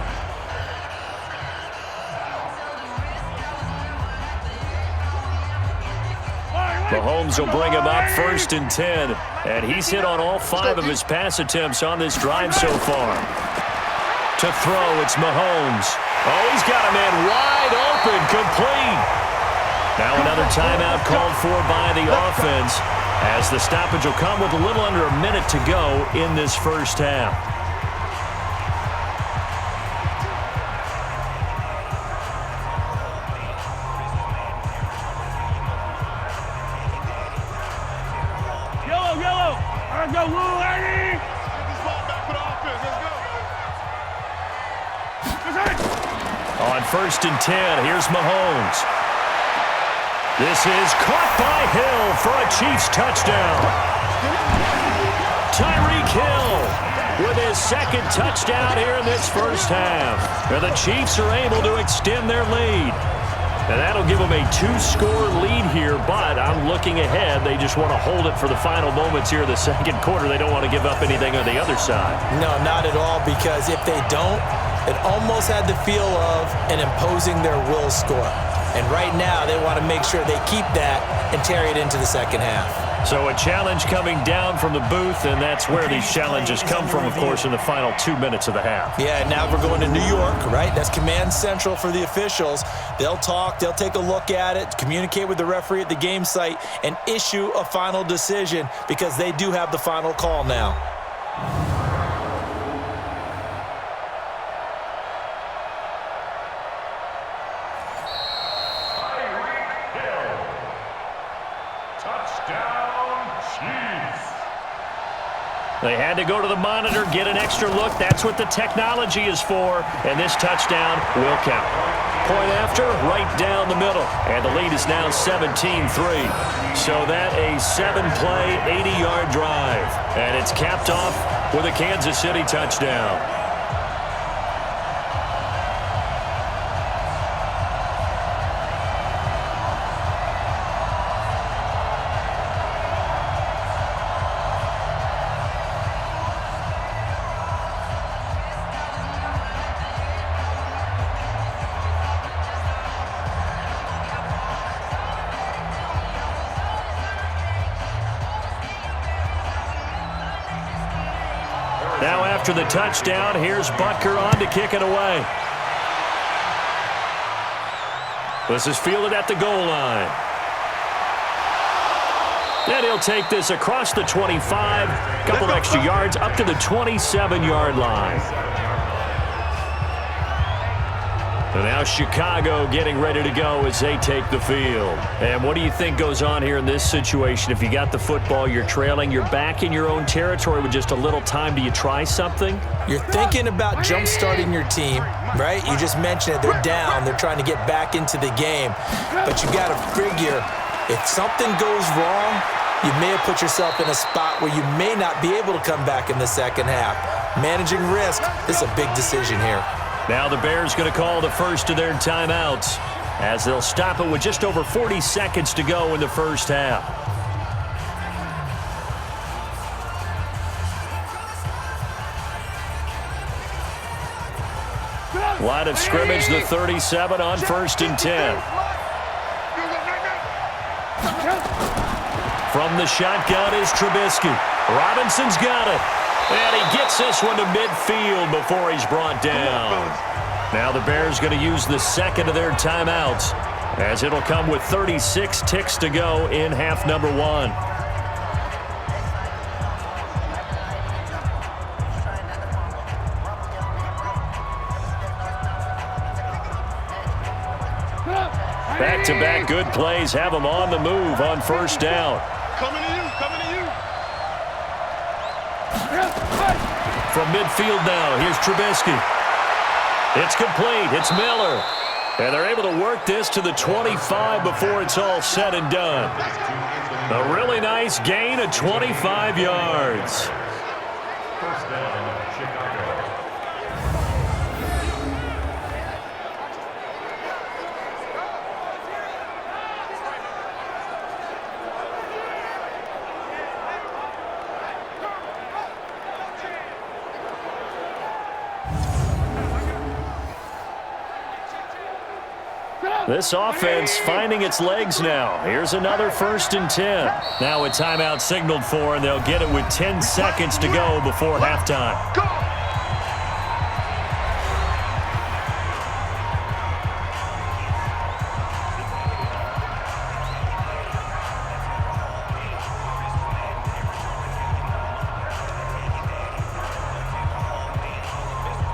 Mahomes will bring him up first and 10, and he's hit on all 5 of his pass attempts on this drive so far. To throw, it's Mahomes. Oh, he's got a man wide open, complete. Now another timeout called for by the offense as the stoppage will come with a little under a minute to go in this first half. Yellow. Let's go, Lou, Eddie. Get this ball back for the offense. Let's go. On first and 10, here's Mahomes. This is caught by Hill for a Chiefs touchdown. Tyreek Hill with his second touchdown here in this first half. And the Chiefs are able to extend their lead. And that'll give them a 2-score lead here, but I'm looking ahead. They just want to hold it for the final moments here in the second quarter. They don't want to give up anything on the other side. No, not at all, because if they don't, it almost had the feel of an imposing their will score. And right now, they want to make sure they keep that and carry it into the second half. So a challenge coming down from the booth, and that's where these challenges come from, of course, in the final 2 minutes of the half. Yeah, now we're going to New York, right? That's command central for the officials. They'll talk, they'll take a look at it, communicate with the referee at the game site, and issue a final decision because they do have the final call now. They had to go to the monitor, get an extra look. That's what the technology is for. And this touchdown will count. Point after, right down the middle. And the lead is now 17-3. So that a 7-play, 80-yard drive. And it's capped off with a Kansas City touchdown. Now after the touchdown, here's Butker on to kick it away. This is fielded at the goal line. And he'll take this across the 25, couple extra yards up to the 27-yard line. And now Chicago getting ready to go as they take the field. And what do you think goes on here in this situation? If you got the football, you're trailing, you're back in your own territory with just a little time. Do you try something? You're thinking about jump-starting your team, right? You just mentioned it. They're down. They're trying to get back into the game. But you got to figure, if something goes wrong, you may have put yourself in a spot where you may not be able to come back in the second half. Managing risk, this is a big decision here. Now the Bears going to call the first of their timeouts as they'll stop it with just over 40 seconds to go in the first half. Line of scrimmage, the 37 on first and 10. From the shotgun is Trubisky. Robinson's got it. And he gets this one to midfield before he's brought down. Now the Bears going to use the second of their timeouts as it'll come with 36 ticks to go in half number one. Back-to-back good plays have them on the move on first down. Coming to you. From midfield now, here's Trubisky. It's complete. It's Miller. And they're able to work this to the 25 before it's all said and done. A really nice gain of 25 yards. First down, Chicago. This offense finding its legs now. Here's another 1st and 10. Now a timeout signaled for, and they'll get it with 10 seconds to go before halftime.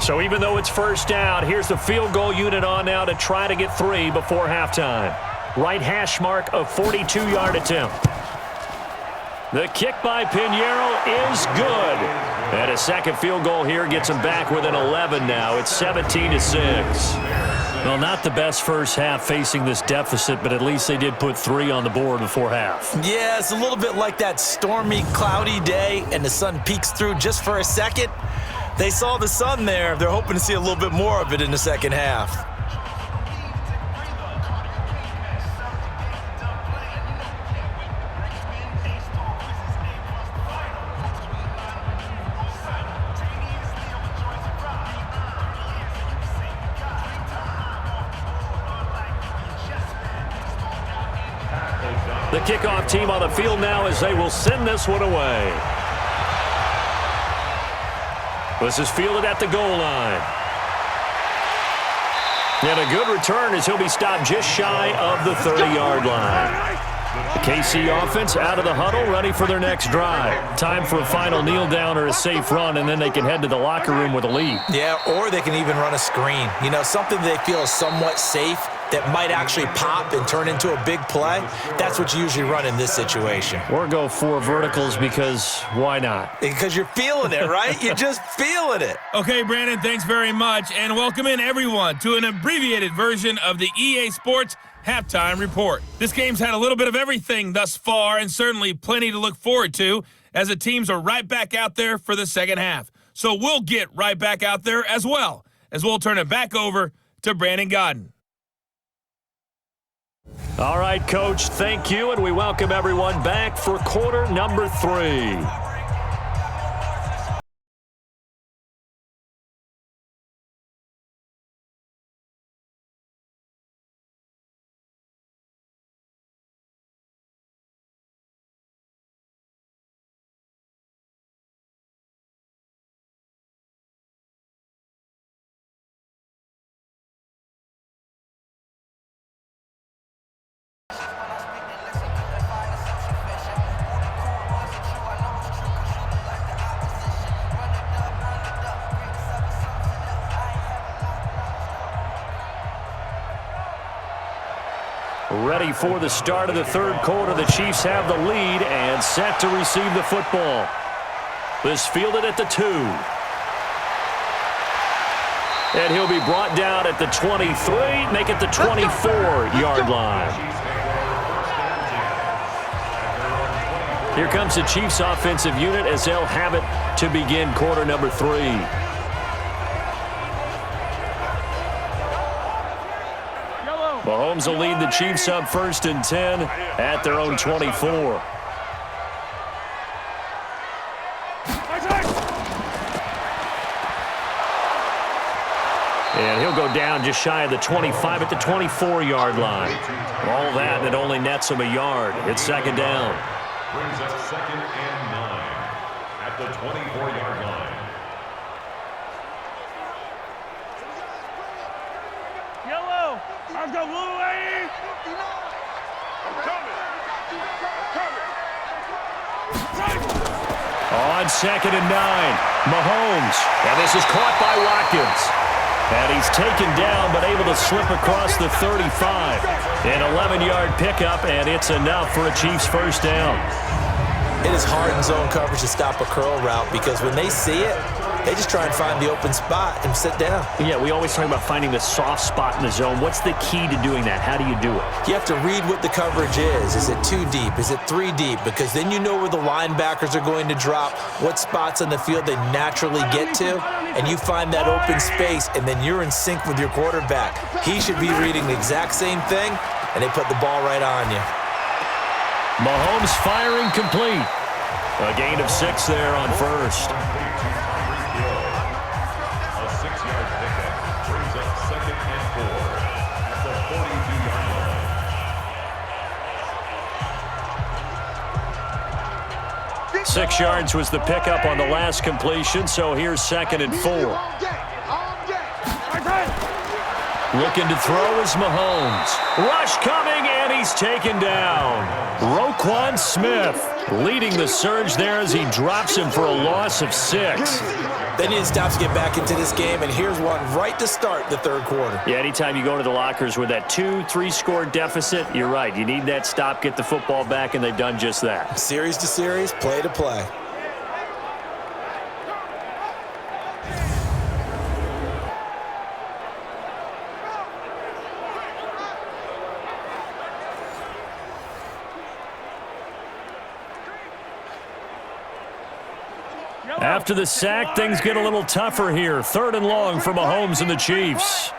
So even though it's 1st down, here's the field goal unit on now to try to get 3 before halftime. Right hash mark, a 42-yard attempt. The kick by Pinheiro is good. And a second field goal here gets them back within 11 now. It's 17-6. Well, not the best first half facing this deficit, but at least they did put 3 on the board before half. Yeah, it's a little bit like that stormy, cloudy day, and the sun peeks through just for a second. They saw the sun there. They're hoping to see a little bit more of it in the second half. The kickoff team on the field now as they will send this one away. This is fielded at the goal line. And a good return as he'll be stopped just shy of the 30-yard line. The KC offense out of the huddle, ready for their next drive. Time for a final kneel down or a safe run, and then they can head to the locker room with a lead. Yeah, or they can even run a screen. You know, something they feel is somewhat safe that might actually pop and turn into a big play. That's what you usually run in this situation. Or go 4 verticals because why not? Because you're feeling it, right? You're just feeling it. Okay, Brandon, thanks very much. And welcome in, everyone, to an abbreviated version of the EA Sports Halftime Report. This game's had a little bit of everything thus far, and certainly plenty to look forward to, as the teams are right back out there for the second half. So we'll get right back out there as well, as we'll turn it back over to Brandon Godden. All right, Coach, thank you, and we welcome everyone back for quarter number 3. Ready for the start of the third quarter. The Chiefs have the lead and set to receive the football. This fielded at the 2. And he'll be brought down at the 23, make it the 24-yard line. Here comes the Chiefs offensive unit as they'll have it to begin quarter number 3. Mahomes will lead the Chiefs up 1st and 10 at their own 24. And he'll go down just shy of the 25 at the 24-yard line. All that, and it only nets him a yard. It's second down. Brings up 2nd and 9 at the 24-yard line. Let's go, Blue Lane! I'm coming! On 2nd and 9, Mahomes. And this is caught by Watkins. And he's taken down, but able to slip across the 35. An 11-yard pickup, and it's enough for a Chiefs first down. It is hard in zone coverage to stop a curl route because when they see it, they just try and find the open spot and sit down. Yeah, we always talk about finding the soft spot in the zone. What's the key to doing that? How do you do it? You have to read what the coverage is. Is it 2 deep? Is it 3 deep? Because then you know where the linebackers are going to drop, what spots on the field they naturally get to, and you find that open space, and then you're in sync with your quarterback. He should be reading the exact same thing, and they put the ball right on you. Mahomes firing complete. A gain of 6 there on first. A 6-yard pickup brings up 2nd and 4 at the 42-yard 6 yards was the pickup on the last completion, so here's 2nd and 4. Looking to throw is Mahomes. Rush coming, and he's taken down. Roquan Smith leading the surge there as he drops him for a loss of 6. They need to stop to get back into this game, and here's one right to start the third quarter. Yeah, anytime you go to the lockers with that 2-3 score deficit, you're right. You need that stop, get the football back, and they've done just that. Series to series, play to play. After the sack, things get a little tougher here. 3rd and long for Mahomes and the Chiefs.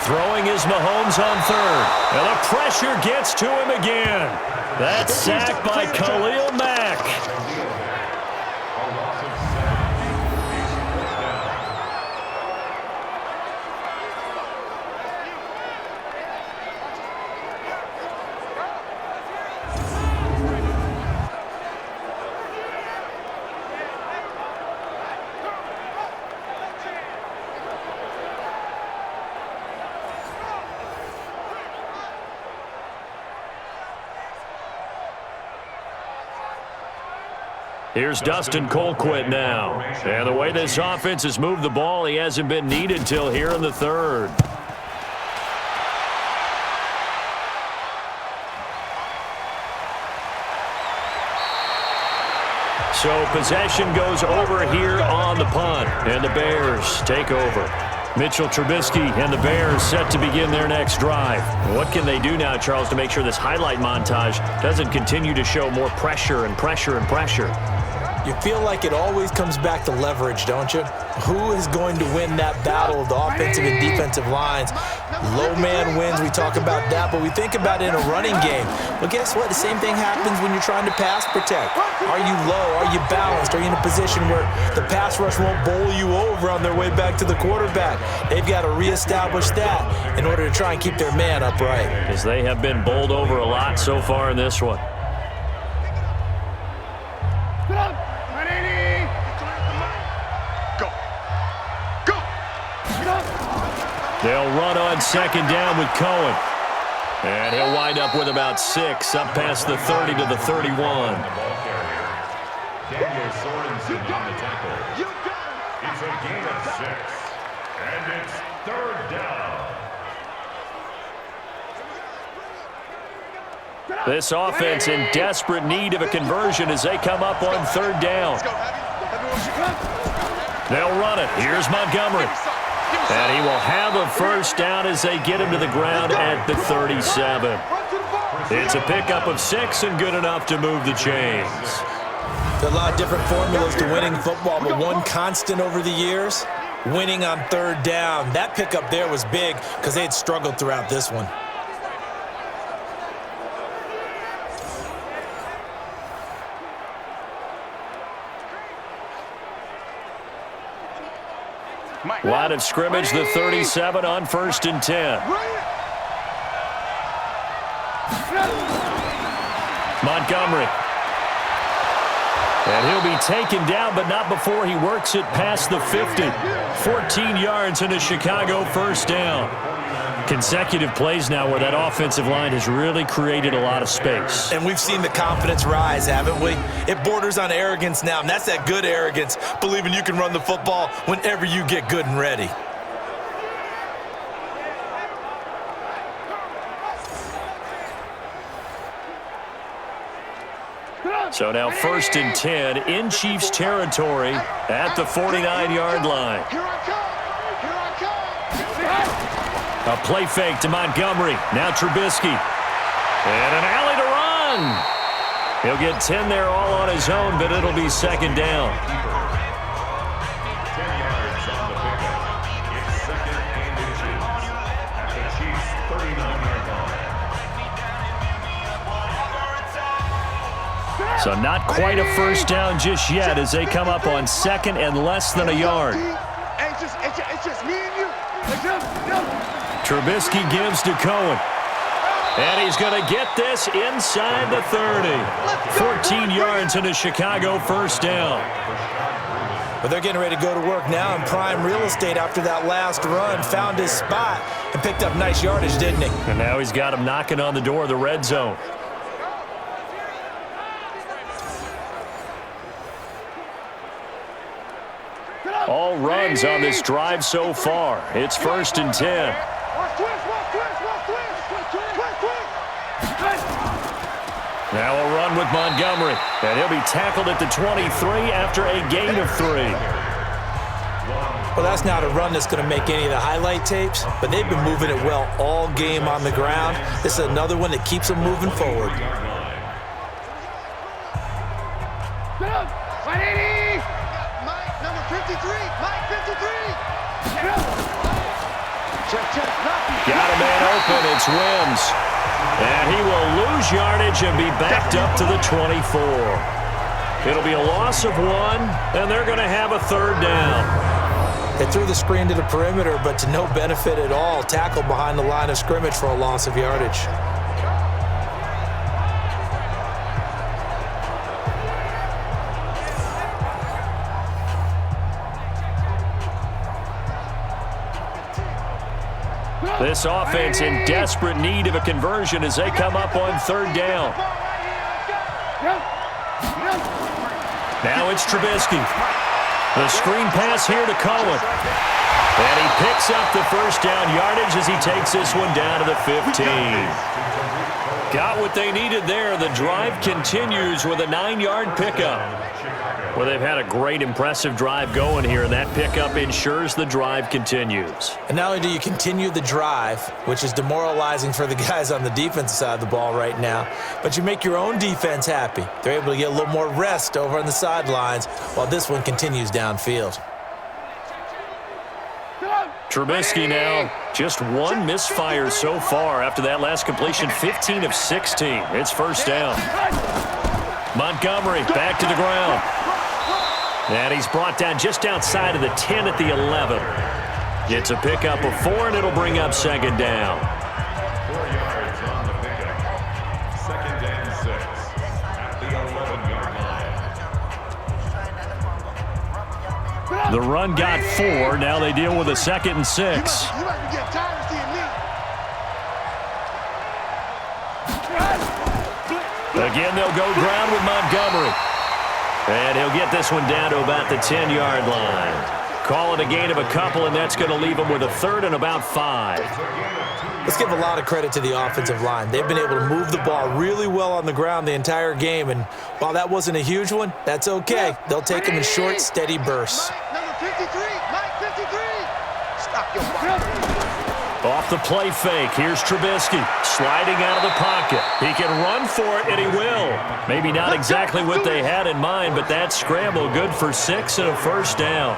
Throwing is Mahomes on 3rd. And the pressure gets to him again. That's sacked by Khalil Mack. Here's Dustin Colquitt now. And the way this offense has moved the ball, he hasn't been needed till here in the 3rd. So possession goes over here on the punt, and the Bears take over. Mitchell Trubisky and the Bears set to begin their next drive. What can they do now, Charles, to make sure this highlight montage doesn't continue to show more pressure and pressure and pressure? You feel like it always comes back to leverage, don't you? Who is going to win that battle of the offensive and defensive lines? Low man wins, we talk about that, but we think about it in a running game. Well, guess what? The same thing happens when you're trying to pass protect. Are you low? Are you balanced? Are you in a position where the pass rush won't bowl you over on their way back to the quarterback? They've got to reestablish that in order to try and keep their man upright. Because they have been bowled over a lot so far in this one. They'll run on 2nd down with Cohen. And he'll wind up with about 6, up past the 30 to the 31. Daniel Sorensen on the tackle. It's a gain of 6. And it's 3rd down. This offense in desperate need of a conversion as they come up on 3rd down. They'll run it. Here's Montgomery. And he will have a 1st down as they get him to the ground at the 37. It's a pickup of 6 and good enough to move the chains. There are a lot of different formulas to winning football, but one constant over the years, winning on 3rd down. That pickup there was big because they had struggled throughout this one. Line of scrimmage, the 37 on 1st and 10. Montgomery. And he'll be taken down, but not before he works it past the 50. 14 yards and a Chicago 1st down. Consecutive plays now where that offensive line has really created a lot of space. And we've seen the confidence rise, haven't we? It borders on arrogance now, and that's that good arrogance, believing you can run the football whenever you get good and ready. So now 1st and 10 in Chiefs territory at the 49-yard line. A play fake to Montgomery. Now Trubisky. And an alley to run. He'll get 10 there all on his own, but it'll be 2nd down. 10 yards on the pickup. It's 2nd and inches at the Chiefs' 39-yard line. So not quite a 1st down just yet as they come up on 2nd and less than a yard. It's just me and you. Trubisky gives to Cohen. And he's going to get this inside the 30. 14 yards and a Chicago first down. But they're getting ready to go to work now in prime real estate after that last run. Found his spot and picked up nice yardage, didn't he? And now he's got him knocking on the door of the red zone. All runs on this drive so far. It's 1st and 10. Now a run with Montgomery. And he'll be tackled at the 23 after a gain of 3. Well, that's not a run that's going to make any of the highlight tapes, but they've been moving it well all game on the ground. This is another one that keeps them moving forward. Mike, number 53. Mike, 53. Got a man open. It's Wims. And he will lose yardage and be backed up to the 24. It'll be a loss of 1, and they're going to have a 3rd down. They threw the screen to the perimeter, but to no benefit at all. Tackled behind the line of scrimmage for a loss of yardage. This offense in desperate need of a conversion as they come up on 3rd down. Now it's Trubisky. The screen pass here to Cohen. And he picks up the first down yardage as he takes this one down to the 15. Got what they needed there. The drive continues with a 9-yard pickup. Well, they've had a great, impressive drive going here, and that pickup ensures the drive continues. And not only do you continue the drive, which is demoralizing for the guys on the defensive side of the ball right now, but you make your own defense happy. They're able to get a little more rest over on the sidelines while this one continues downfield. Trubisky now, just 1 misfire so far after that last completion, 15 of 16. It's 1st down. Montgomery back to the ground. And he's brought down just outside of the 10 at the 11. It's a pickup of 4, and it'll bring up 2nd down. 4 yards on the pickup. 2nd and 6 at the 11-yard line. The run got 4. Now they deal with a 2nd and 6. You might be getting tired of seeing me. Again, they'll go ground with Montgomery. And he'll get this one down to about the 10-yard line. Call it a gain of a couple, and that's going to leave him with a 3rd and about 5. Let's give a lot of credit to the offensive line. They've been able to move the ball really well on the ground the entire game, and while that wasn't a huge one, that's okay. They'll take them in short, steady bursts. Mike, number 53. Mike, 53. Stop your ball. Off the play fake, here's Trubisky sliding out of the pocket. He can run for it, and he will. Maybe not exactly what they had in mind, but that scramble good for 6 and a 1st down.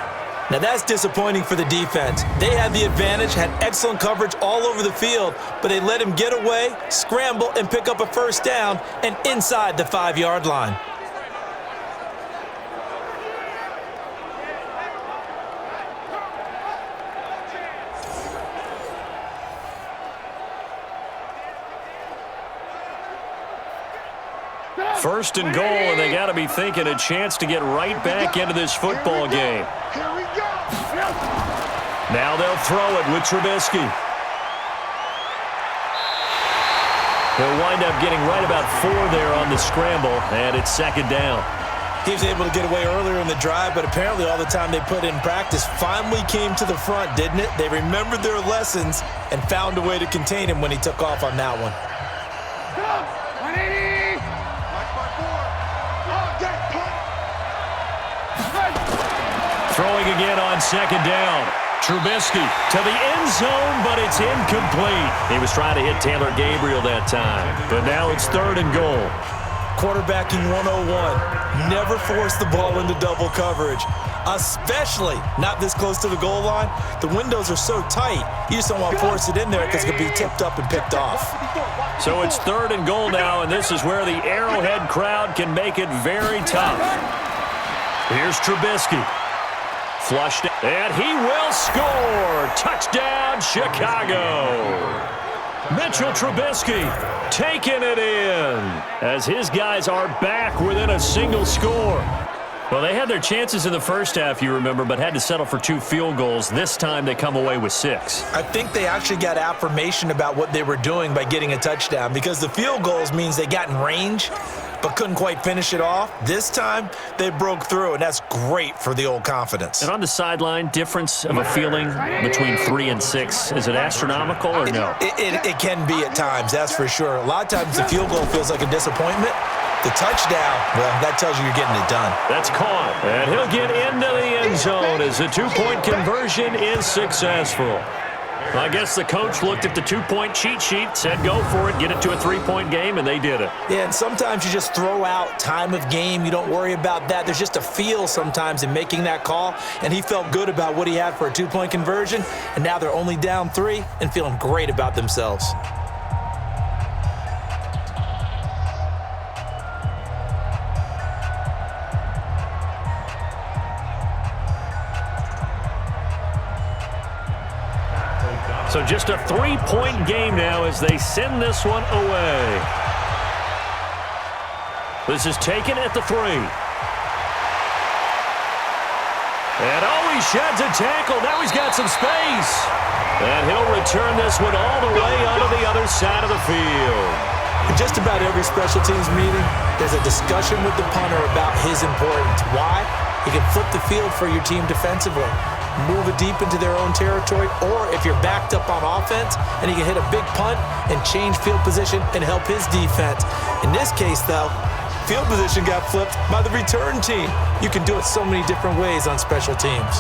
Now that's disappointing for the defense. They had the advantage, had excellent coverage all over the field, but they let him get away, scramble, and pick up a 1st down and inside the 5-yard line. First and goal, and they got to be thinking a chance to get right back into this football game. Here we go. Now they'll throw it with Trubisky. He'll wind up getting right about 4 there on the scramble, and it's 2nd down. He was able to get away earlier in the drive, but apparently all the time they put in practice finally came to the front, didn't it? They remembered their lessons and found a way to contain him when he took off on that one. 180. Throwing again on 2nd down. Trubisky to the end zone, but it's incomplete. He was trying to hit Taylor Gabriel that time, but now it's 3rd and goal. Quarterbacking 101. Never force the ball into double coverage, especially not this close to the goal line. The windows are so tight, you just don't want to force it in there because it could be tipped up and picked off. So it's 3rd and goal now, and this is where the Arrowhead crowd can make it very tough. Here's Trubisky. Flushed, and he will score. Touchdown, Chicago. Mitchell Trubisky taking it in as his guys are back within a single score. Well, they had their chances in the first half, you remember, but had to settle for 2 field goals. This time they come away with 6. I think they actually got affirmation about what they were doing by getting a touchdown, because the field goals means they got in range but couldn't quite finish it off. This time they broke through, and that's great for the old confidence. And on the sideline, difference of a feeling between 3 and 6. Is it astronomical or no? It can be at times, that's for sure. A lot of times the field goal feels like a disappointment. The touchdown, well, that tells you you're getting it done. That's caught, and he'll get into the end zone as the 2-point conversion is successful. I guess the coach looked at the 2-point cheat sheet, said go for it, get it to a 3-point game, and they did it. Yeah, and sometimes you just throw out time of game. You don't worry about that. There's just a feel sometimes in making that call, and he felt good about what he had for a 2-point conversion, and now they're only down 3 and feeling great about themselves. So just a 3-point game now as they send this one away. This is taken at the 3. And he sheds a tackle. Now he's got some space. And he'll return this one all the way onto the other side of the field. In just about every special teams meeting, there's a discussion with the punter about his importance. Why? He can flip the field for your team defensively, move it deep into their own territory, or if you're backed up on offense, and he can hit a big punt and change field position and help his defense. In this case, though, field position got flipped by the return team. You can do it so many different ways on special teams.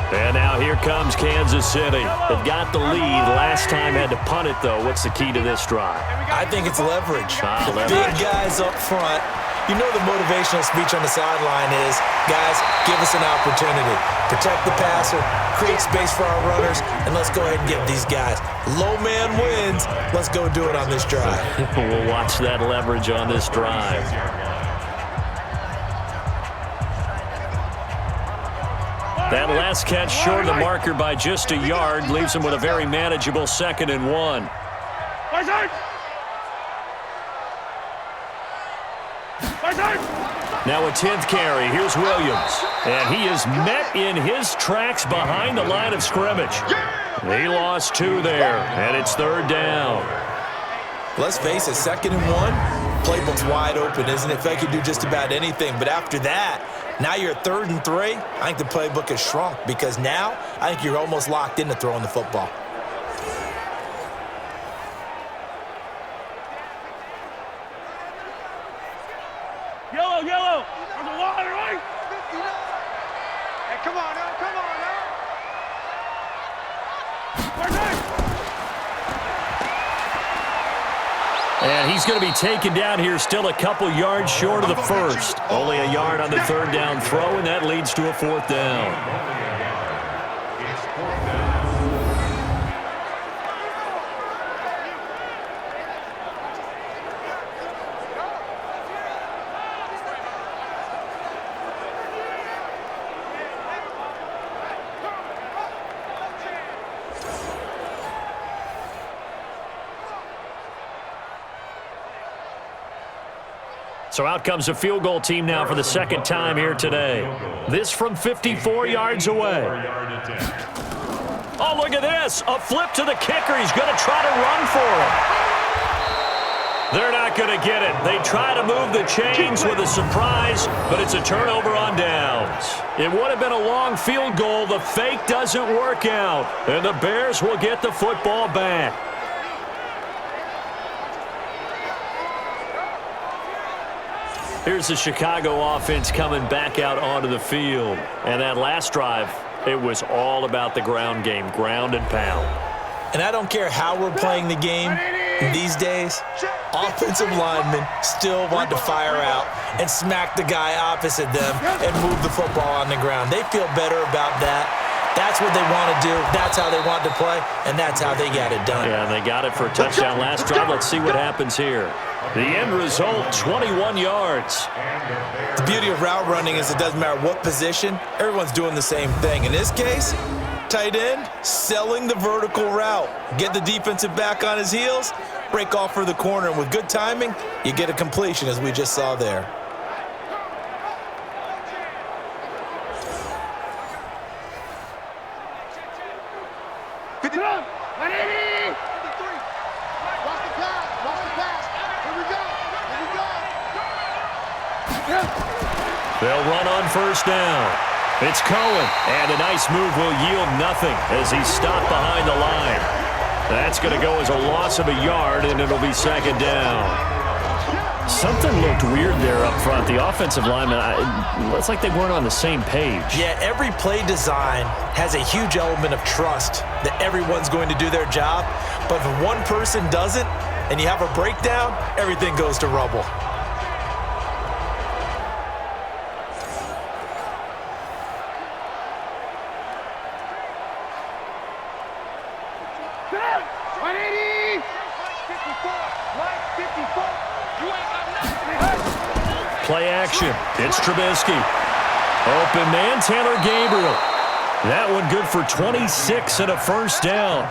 And now here comes Kansas City. They've got the lead. Last time had to punt it, though. What's the key to this drive? I think it's leverage. Leverage. Big guys up front. You know the motivational speech on the sideline is, guys, give us an opportunity. Protect the passer, create space for our runners, and let's go ahead and give these guys. Low man wins. Let's go do it on this drive. We'll watch that leverage on this drive. That last catch short of the marker by just a yard leaves him with a very manageable 2nd and 1. Now a 10th carry. Here's Williams. And he is met in his tracks behind the line of scrimmage. He lost 2 there, and it's 3rd down. Let's face it, 2nd and 1, playbook's wide open, isn't it? Fake can do just about anything. But after that, now you're 3rd and 3. I think the playbook has shrunk because now I think you're almost locked into throwing the football. Yellow. On the line, right? Hey, come on now. And he's going to be taken down here, still a couple yards short of the first. Only a yard on the 3rd down throw, and that leads to a 4th down. So out comes a field goal team now for the 2nd time here today. This from 54 yards away. Oh, look at this. A flip to the kicker. He's going to try to run for it. They're not going to get it. They try to move the chains with a surprise, but it's a turnover on downs. It would have been a long field goal. The fake doesn't work out, and the Bears will get the football back. Here's the Chicago offense coming back out onto the field. And that last drive, it was all about the ground game, ground and pound. And I don't care how we're playing the game these days, offensive linemen still want to fire out and smack the guy opposite them and move the football on the ground. They feel better about that. That's what they want to do. That's how they want to play, and that's how they got it done. Yeah, and they got it for a touchdown last drive. Let's see what happens here. The end result, 21 yards. The beauty of route running is it doesn't matter what position, everyone's doing the same thing. In this case, tight end, selling the vertical route. Get the defensive back on his heels, break off for the corner, and with good timing, you get a completion as we just saw there. They'll run on first down. It's Cohen, and a nice move will yield nothing as he's stopped behind the line. That's going to go as a loss of a yard, and it'll be second down. Something looked weird there up front. The offensive lineman, it looks like they weren't on the same page. Yeah, every play design has a huge element of trust that everyone's going to do their job. But if one person doesn't, and you have a breakdown, everything goes to rubble. Play action. It's Trubisky. Open man, Taylor Gabriel. That one good for 26 and a first down.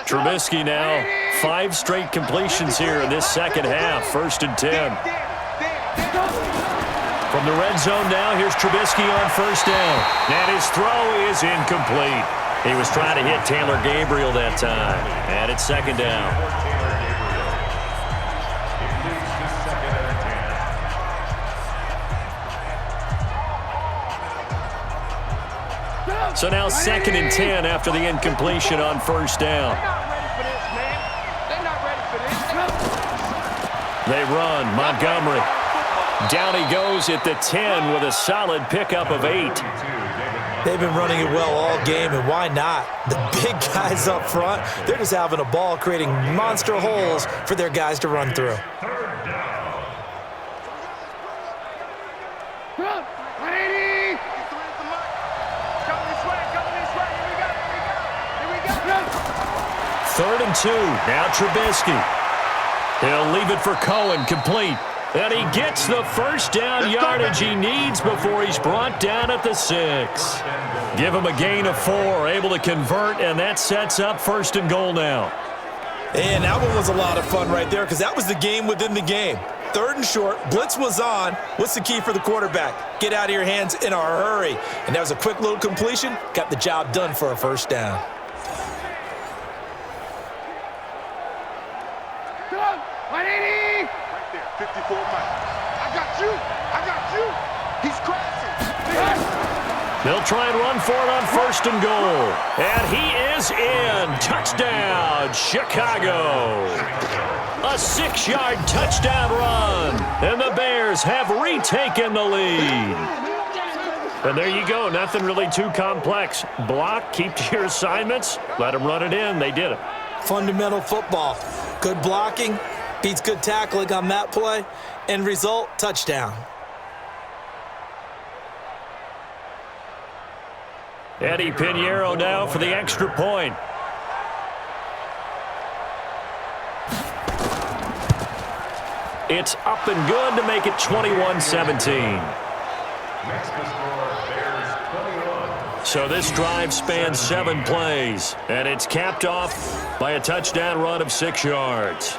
Trubisky now, 5 straight completions here in this second half, 1st and 10. From the red zone now, here's Trubisky on first down. And his throw is incomplete. He was trying to hit Taylor Gabriel that time. And it's second down. So now 2nd and 10 after the incompletion on first down. They run. Montgomery. Down he goes at the 10 with a solid pickup of 8. They've been running it well all game, and why not? The big guys up front, they're just having a ball, creating monster holes for their guys to run through. Third and 2. Now Trubisky. He'll leave it for Cohen, complete. And he gets the first down yardage he needs before he's brought down at the 6. Give him a gain of 4, able to convert, and that sets up 1st and goal now. And that one was a lot of fun right there because that was the game within the game. 3rd and short, blitz was on. What's the key for the quarterback? Get out of your hands in a hurry. And that was a quick little completion. Got the job done for a first down. They'll try and run for it on 1st and goal. And he is in. Touchdown, Chicago. A 6-yard touchdown run. And the Bears have retaken the lead. And there you go. Nothing really too complex. Block, keep to your assignments, let them run it in. They did it. Fundamental football. Good blocking beats good tackling on that play. End result, touchdown. Eddie Pinheiro now for the extra point. It's up and good to make it 21-17. So this drive spans 7 plays, and it's capped off by a touchdown run of 6 yards.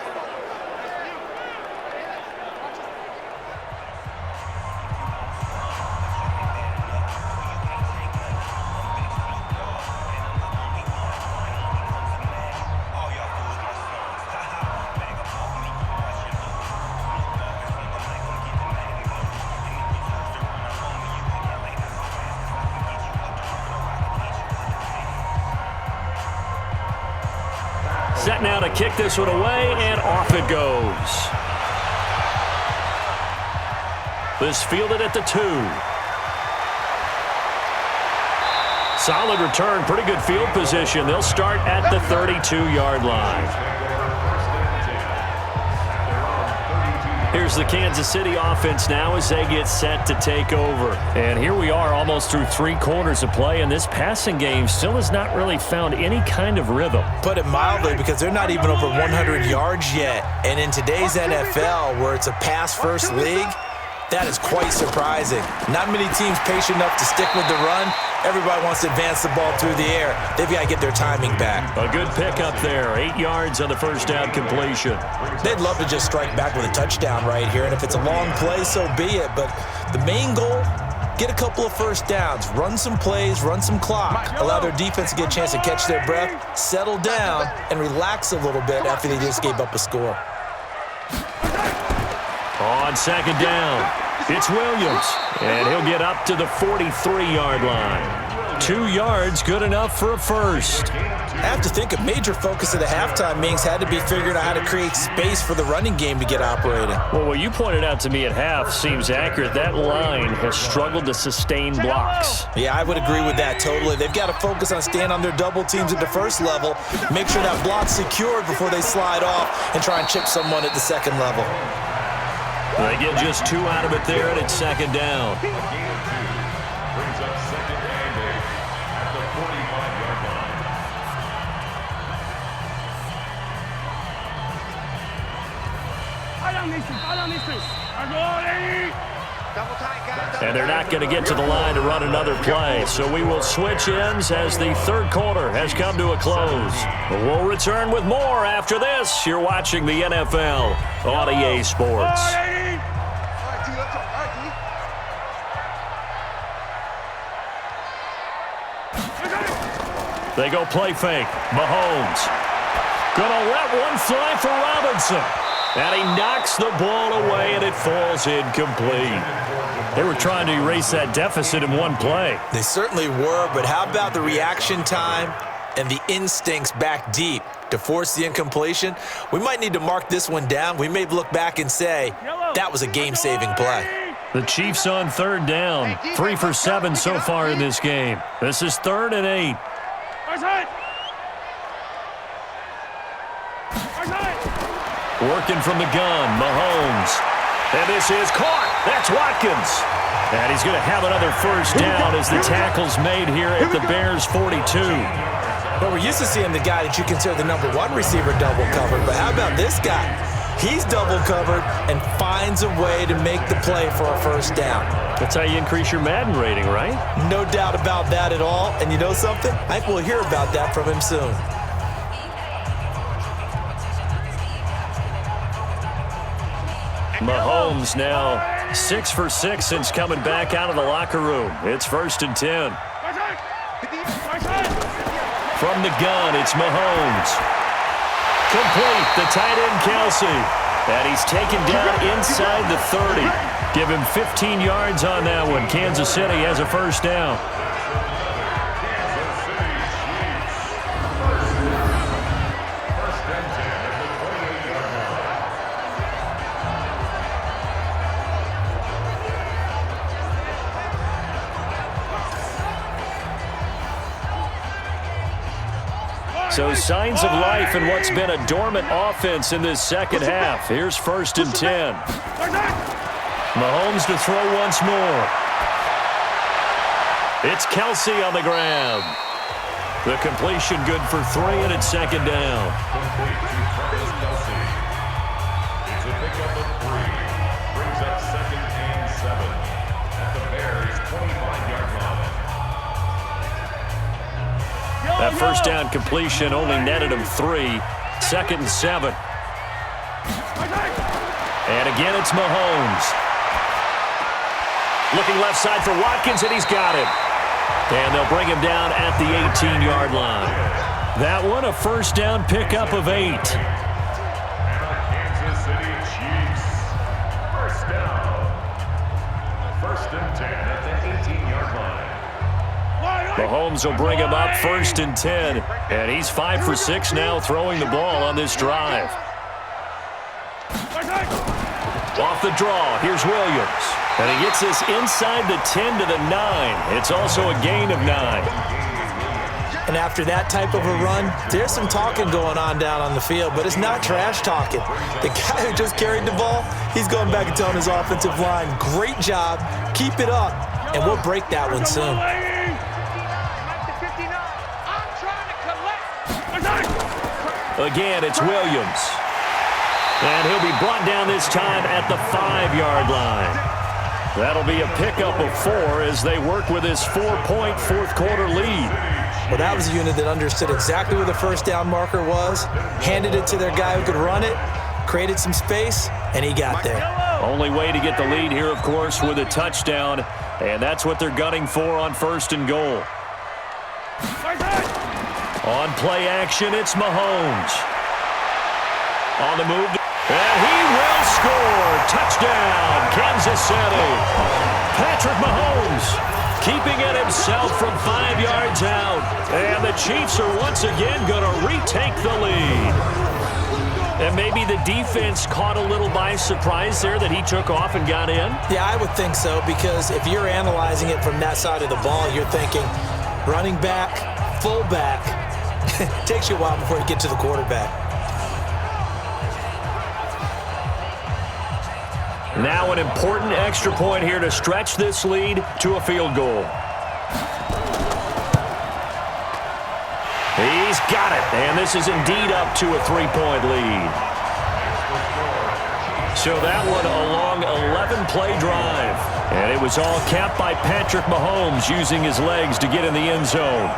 Set now to kick this one away, and off it goes. This fielded at the 2. Solid return, pretty good field position. They'll start at the 32-yard line. Here's the Kansas City offense now as they get set to take over. And here we are almost through 3 quarters of play, and this passing game still has not really found any kind of rhythm. Put it mildly, because they're not even over 100 yards yet. And in today's NFL, where it's a pass-first league, that is quite surprising. Not many teams patient enough to stick with the run. Everybody wants to advance the ball through the air. They've got to get their timing back. A good pickup there. 8 yards on the first down completion. They'd love to just strike back with a touchdown right here, and if it's a long play, so be it. But the main goal, get a couple of first downs, run some plays, run some clock, allow their defense to get a chance to catch their breath, settle down, and relax a little bit after they just gave up a score. On second down, it's Williams, and he'll get up to the 43-yard line. 2 yards, good enough for a first. I have to think a major focus of the halftime meetings had to be figuring out how to create space for the running game to get operating. Well, what you pointed out to me at half seems accurate. That line has struggled to sustain blocks. Yeah, I would agree with that totally. They've got to focus on staying on their double teams at the first level, make sure that block's secured before they slide off and try and chip someone at the second level. They get just 2 out of it there, and it's second down. Brings up second and 8 at the 45-yard line. And they're not going to get to the line to run another play, so we will switch ends as the third quarter has come to a close. We'll return with more after this. You're watching the NFL on EA Sports. They go play fake. Mahomes gonna let one fly for Robinson. And he knocks the ball away, and it falls incomplete. They were trying to erase that deficit in one play. They certainly were, but how about the reaction time and the instincts back deep to force the incompletion? We might need to mark this one down. We may look back and say, that was a game-saving play. The Chiefs on third down. 3 for 7 so far in this game. This is 3rd and 8. Working from the gun, Mahomes. And this is caught. That's Watkins. And he's going to have another first down as the tackle's made here at the Bears' 42. But we're used to seeing the guy that you consider the #1 receiver double covered. But how about this guy? He's double covered and finds a way to make the play for a first down. That's how you increase your Madden rating, right? No doubt about that at all. And you know something? I think we'll hear about that from him soon. Mahomes now 6 for 6 since coming back out of the locker room. It's 1st and 10. From the gun, it's Mahomes. Complete, the tight end Kelsey. And he's taken down inside the 30. Give him 15 yards on that one. Kansas City has a first down. So signs of life in what's been a dormant offense in this second half. Here's 1st and 10. Mahomes to throw once more. It's Kelsey on the grab. The completion good for 3, and it's second down. Complete to Travis Kelsey. It's a pickup of 3. Brings up 2nd and 7 at the Bears' 25-yard line. That first down completion only netted him 3. 2nd and 7. And again, it's Mahomes. Looking left side for Watkins, and he's got him. And they'll bring him down at the 18-yard line. That one, a first down pickup of 8. And the Kansas City Chiefs. First down. 1st and 10 at the 18-yard line. Mahomes will bring him up 1st and 10. And he's 5 for 6 now throwing the ball on this drive. Off the draw, here's Williams. And he gets this inside the 10 to the 9. It's also a gain of 9. And after that type of a run, there's some talking going on down on the field, but it's not trash talking. The guy who just carried the ball, he's going back and telling his offensive line, great job, keep it up, and we'll break that one soon. Again, it's Williams. And he'll be brought down this time at the 5-yard line. That'll be a pickup of 4 as they work with his 4-point fourth-quarter lead. Well, that was a unit that understood exactly where the first down marker was, handed it to their guy who could run it, created some space, and he got there. Only way to get the lead here, of course, with a touchdown, and that's what they're gunning for on 1st and goal. On play action, it's Mahomes. On the move, and he will score. Touchdown, Kansas City. Patrick Mahomes keeping it himself from 5 yards out. And the Chiefs are once again going to retake the lead. And maybe the defense caught a little by surprise there that he took off and got in? Yeah, I would think so, because if you're analyzing it from that side of the ball, you're thinking running back, fullback. It takes you a while before you get to the quarterback. Now an important extra point here to stretch this lead to a field goal. He's got it, and this is indeed up to a 3-point lead. So that one a long 11-play drive. And it was all capped by Patrick Mahomes using his legs to get in the end zone.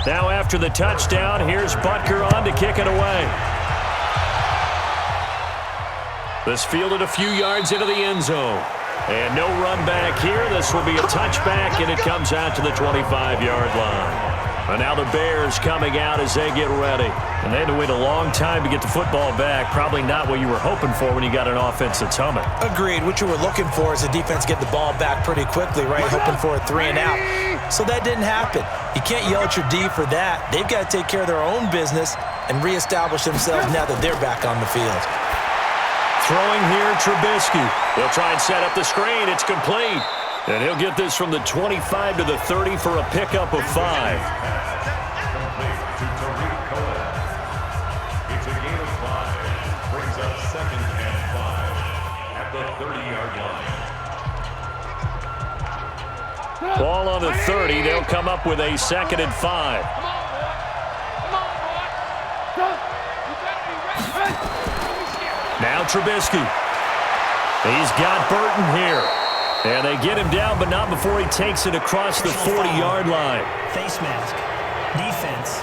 Now after the touchdown, here's Butker on to kick it away. This fielded a few yards into the end zone. And no run back here. This will be a touchback, and it comes out to the 25-yard line. And now the Bears coming out as they get ready. And they had to wait a long time to get the football back. Probably not what you were hoping for when you got an offense that's humming. Agreed. What you were looking for is the defense get the ball back pretty quickly, right? Hoping for a 3-and-out. So that didn't happen. You can't yell at your D for that. They've got to take care of their own business and reestablish themselves now that they're back on the field. Throwing here, Trubisky. He'll try and set up the screen. It's complete. And he'll get this from the 25 to the 30 for a pickup of 5. Complete to Tariq Cohen. It's a gain of 5. Brings up 2nd and 5 at the 30-yard line. Ball on the 30. They'll come up with a 2nd and 5. Now Trubisky. He's got Burton here. And they get him down, but not before he takes it across the 40-yard line. Face mask. Defense.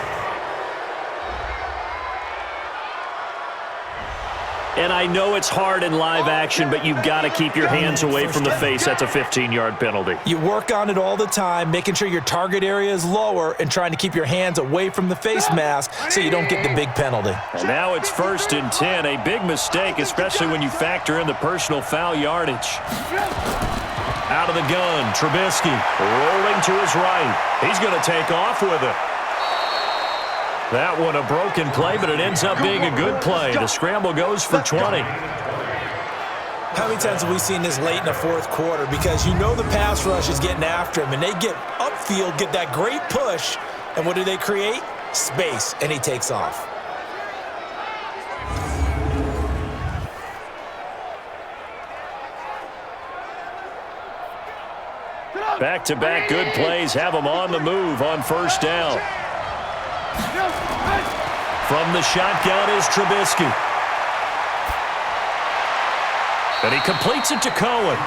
And I know it's hard in live action, but you've got to keep your hands away from the face. That's a 15-yard penalty. You work on it all the time, making sure your target area is lower and trying to keep your hands away from the face mask so you don't get the big penalty. And now it's 1st and 10. A big mistake, especially when you factor in the personal foul yardage. Out of the gun, Trubisky rolling to his right. He's going to take off with it. That one a broken play, but it ends up being a good play. The scramble goes for 20. How many times have we seen this late in the fourth quarter? Because you know the pass rush is getting after him, and they get upfield, get that great push, and what do they create? Space, and he takes off. Back-to-back good plays have him on the move on 1st down. From the shotgun is Trubisky. And he completes it to Cohen.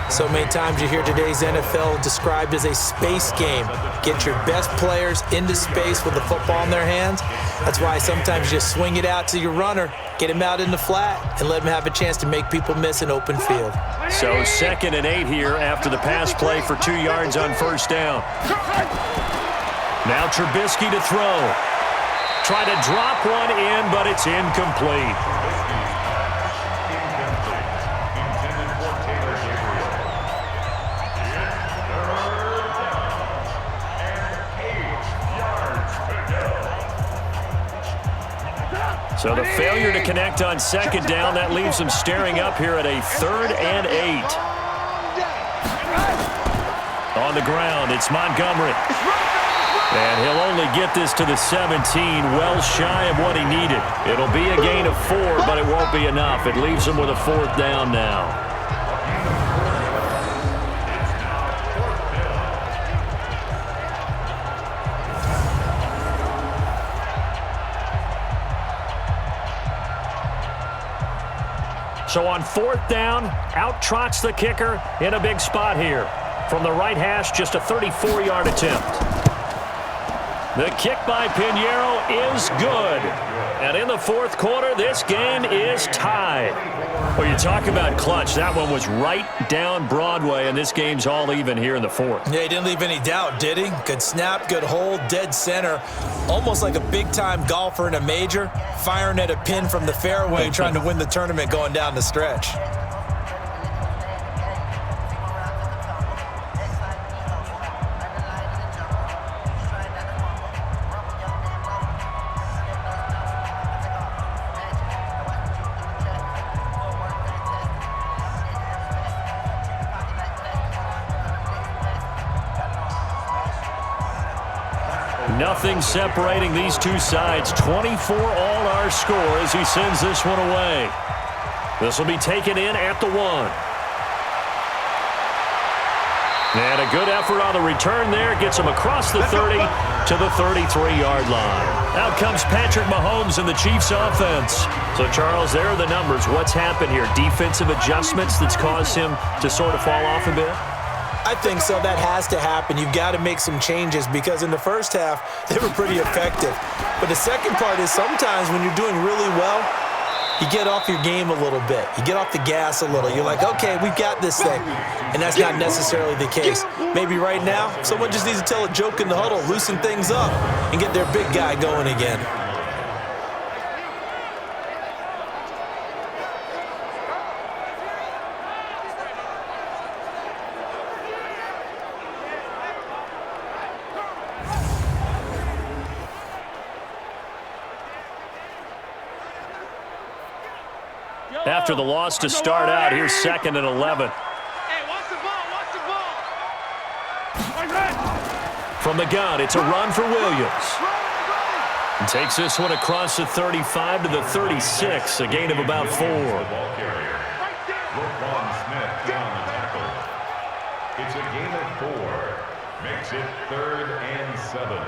So many times you hear today's NFL described as a space game. Get your best players into space with the football in their hands. That's why sometimes you just swing it out to your runner, get him out in the flat, and let him have a chance to make people miss an open field. So 2nd and 8 here after the pass play for 2 yards on first down. Now Trubisky to throw. Try to drop one in, but it's incomplete. So the failure to connect on 2nd down, that leaves him staring up here at a 3rd and 8. On the ground, it's Montgomery. And he'll only get this to the 17, well shy of what he needed. It'll be a gain of 4, but it won't be enough. It leaves him with a 4th down now. So on 4th down, out trots the kicker in a big spot here. From the right hash, just a 34-yard attempt. The kick by Pinheiro is good. And in the 4th quarter, this game is tied. Well, you talk about clutch. That one was right down Broadway, and this game's all even here in the 4th. Yeah, he didn't leave any doubt, did he? Good snap, good hold, dead center. Almost like a big-time golfer in a major, firing at a pin from the fairway, trying to win the tournament going down the stretch. Nothing separating these two sides. 24 all our score as he sends this one away. This will be taken in at the 1. And a good effort on the return there. Gets him across the 30 to the 33-yard line. Out comes Patrick Mahomes in the Chiefs offense. So, Charles, there are the numbers. What's happened here? Defensive adjustments that's caused him to sort of fall off a bit? I think so. That has to happen. You've got to make some changes because in the first half, they were pretty effective. But the second part is sometimes when you're doing really well, you get off your game a little bit. You get off the gas a little. You're like, okay, we've got this thing. And that's not necessarily the case. Maybe right now, someone just needs to tell a joke in the huddle, loosen things up, and get their big guy going again. After the loss to start out, here's 2nd and 11. Hey, watch the ball, watch the ball. From the gun, it's a run for Williams. And takes this one across the 35 to the 36, a gain of about 4. It's a gain of 4. Makes it 3rd and 7.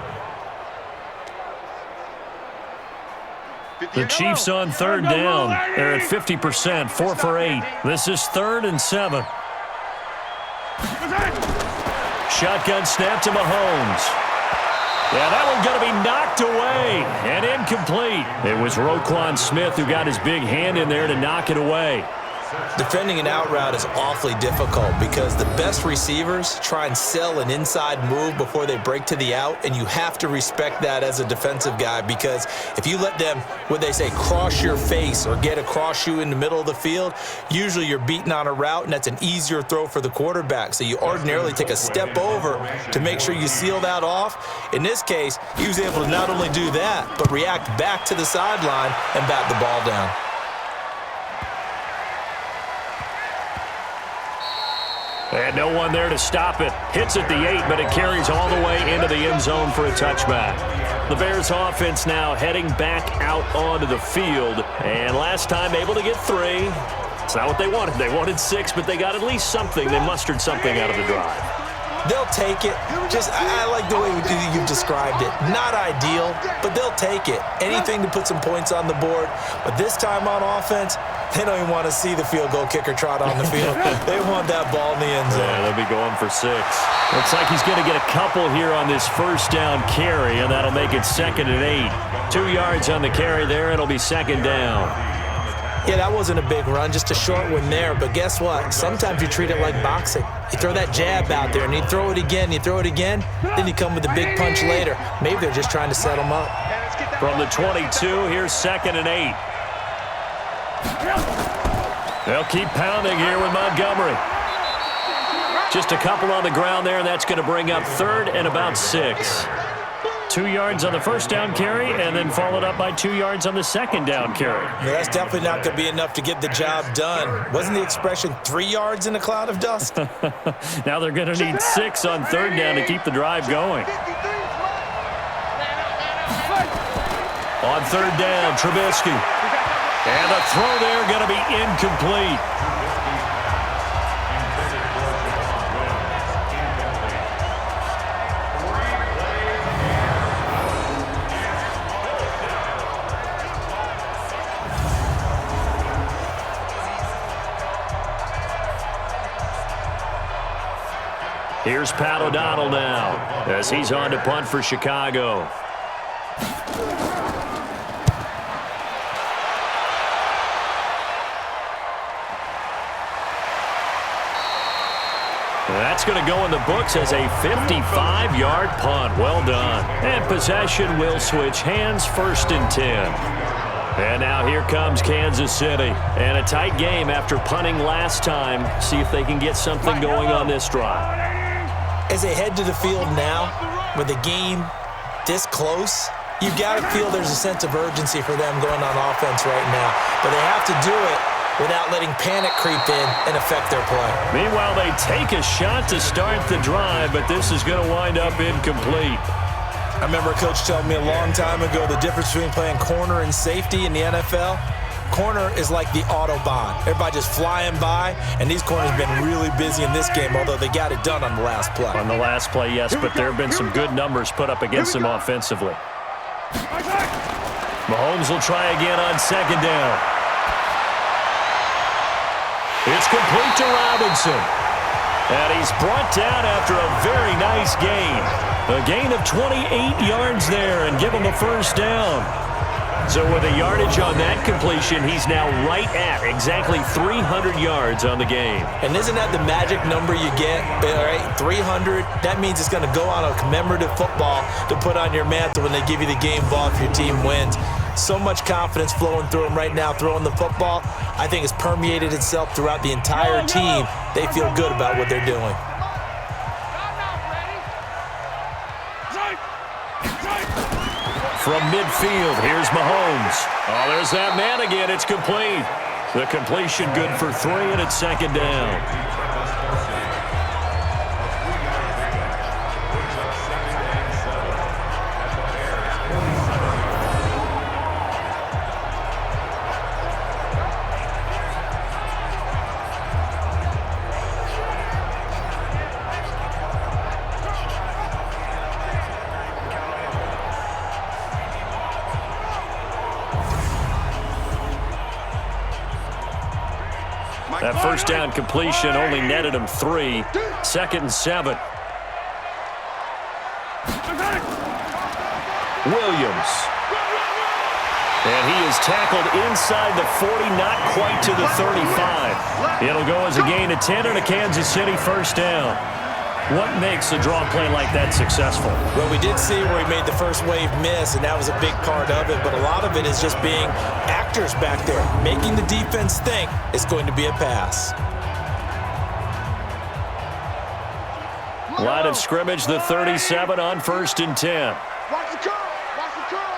The Chiefs on 3rd down. They're at 50%, 4 for 8. This is 3rd and 7. Shotgun snap to Mahomes. Yeah, that one's going to be knocked away and incomplete. It was Roquan Smith who got his big hand in there to knock it away. Defending an out route is awfully difficult because the best receivers try and sell an inside move before they break to the out, and you have to respect that as a defensive guy because if you let them, what they say, cross your face or get across you in the middle of the field, usually you're beaten on a route, and that's an easier throw for the quarterback. So you ordinarily take a step over to make sure you seal that off. In this case, he was able to not only do that, but react back to the sideline and bat the ball down. And no one there to stop it. Hits at the 8, but it carries all the way into the end zone for a touchback. The Bears offense now heading back out onto the field. And last time able to get 3. It's not what they wanted. They wanted 6, but they got at least something. They mustered something out of the drive. They'll take it. I like the way you've described it. Not ideal, but they'll take it. Anything to put some points on the board. But this time on offense, they don't even want to see the field goal kicker trot on the field. They want that ball in the end zone. Yeah, they'll be going for 6. Looks like he's going to get a couple here on this first down carry, and that'll make it 2nd and 8. 2 yards on the carry there. It'll be 2nd down. Yeah, that wasn't a big run, just a short one there. But guess what? Sometimes you treat it like boxing. You throw that jab out there, and you throw it again, then you come with a big punch later. Maybe they're just trying to set them up. From the 22, here's 2nd and 8. They'll keep pounding here with Montgomery. Just a couple on the ground there, and that's going to bring up 3rd and about 6. 2 yards on the first down carry, and then followed up by 2 yards on the second down carry. Yeah, that's definitely not going to be enough to get the job done. Wasn't the expression 3 yards in a cloud of dust? Now they're going to need 6 on 3rd down to keep the drive going. On 3rd down, Trubisky. And the throw there going to be incomplete. Here's Pat O'Donnell now as he's on to punt for Chicago. That's going to go in the books as a 55-yard punt. Well done. And possession will switch hands, 1st and 10. And now here comes Kansas City. And a tight game after punting last time. See if they can get something going on this drive. As they head to the field now, with the game this close, you've got to feel there's a sense of urgency for them going on offense right now. But they have to do it without letting panic creep in and affect their play. Meanwhile, they take a shot to start the drive, but this is going to wind up incomplete. I remember a coach telling me a long time ago the difference between playing corner and safety in the NFL. Corner is like the Autobahn. Everybody just flying by, and these corners have been really busy in this game, although they got it done on the last play. On the last play, yes, but there have been some good numbers put up against them offensively. Mahomes will try again on 2nd down. It's complete to Robinson. And he's brought down after a very nice gain. A gain of 28 yards there and give him a 1st down. So with a yardage on that completion, he's now right at exactly 300 yards on the game. And isn't that the magic number you get, right? 300, that means it's going to go on a commemorative football to put on your mantle when they give you the game ball if your team wins. So much confidence flowing through him right now, throwing the football. I think it's permeated itself throughout the entire team. They feel good about what they're doing. From midfield, here's Mahomes. Oh, there's that man again. It's complete. The completion good for 3, and it's 2nd down. That 1st down completion only netted him 3. 2nd and 7. Williams. And he is tackled inside the 40, not quite to the 35. It'll go as a gain of 10 and a Kansas City 1st down. What makes a draw play like that successful? Well, we did see where he made the first wave miss, and that was a big part of it. But a lot of it is just being actors back there, making the defense think it's going to be a pass. Line of scrimmage, the 37 on 1st and 10. Watch the curl. Watch the curl.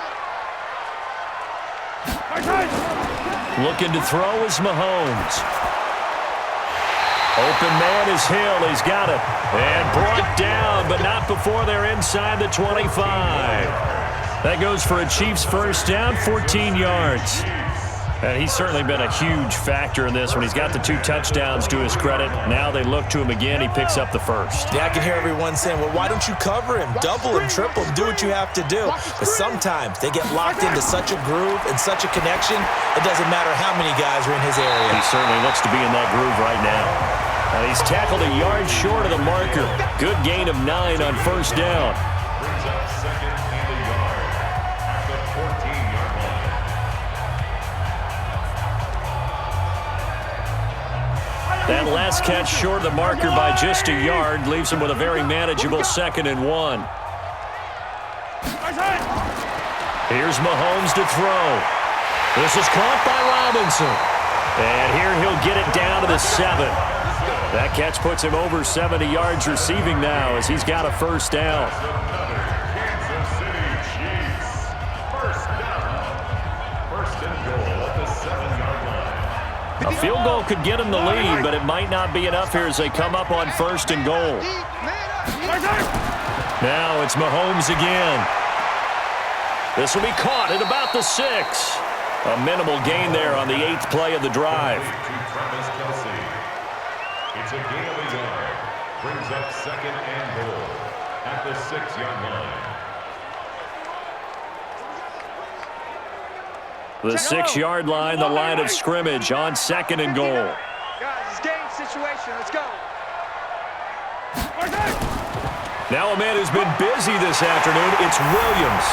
Looking to throw is Mahomes. Open man is Hill. He's got it. And brought down, but not before they're inside the 25. That goes for a Chiefs 1st down, 14 yards. And he's certainly been a huge factor in this when he's got the 2 touchdowns to his credit. Now they look to him again. He picks up the first. Yeah, I can hear everyone saying, well, why don't you cover him, double him, triple him, do what you have to do. But sometimes they get locked into such a groove and such a connection, it doesn't matter how many guys are in his area. He certainly looks to be in that groove right now. And he's tackled a yard short of the marker. Good gain of 9 on first down. Brings up second and a yard at the 14-yard line. That last catch short of the marker by just a yard leaves him with a very manageable 2nd and 1. Here's Mahomes to throw. This is caught by Robinson. And here he'll get it down to the 7. That catch puts him over 70 yards receiving now as he's got a first down. Kansas City Chiefs. First down. First and goal at the 7-yard line. A field goal could get him the lead, but it might not be enough here as they come up on first and goal. Now it's Mahomes again. This will be caught at about the 6. A minimal gain there on the 8th play of the drive. It's a gain of a yard. Brings up second and goal at the 6-yard line. The 6-yard line, the line of scrimmage on 2nd and goal. Guys, it's game situation. Let's go. Now a man who's been busy this afternoon, it's Williams.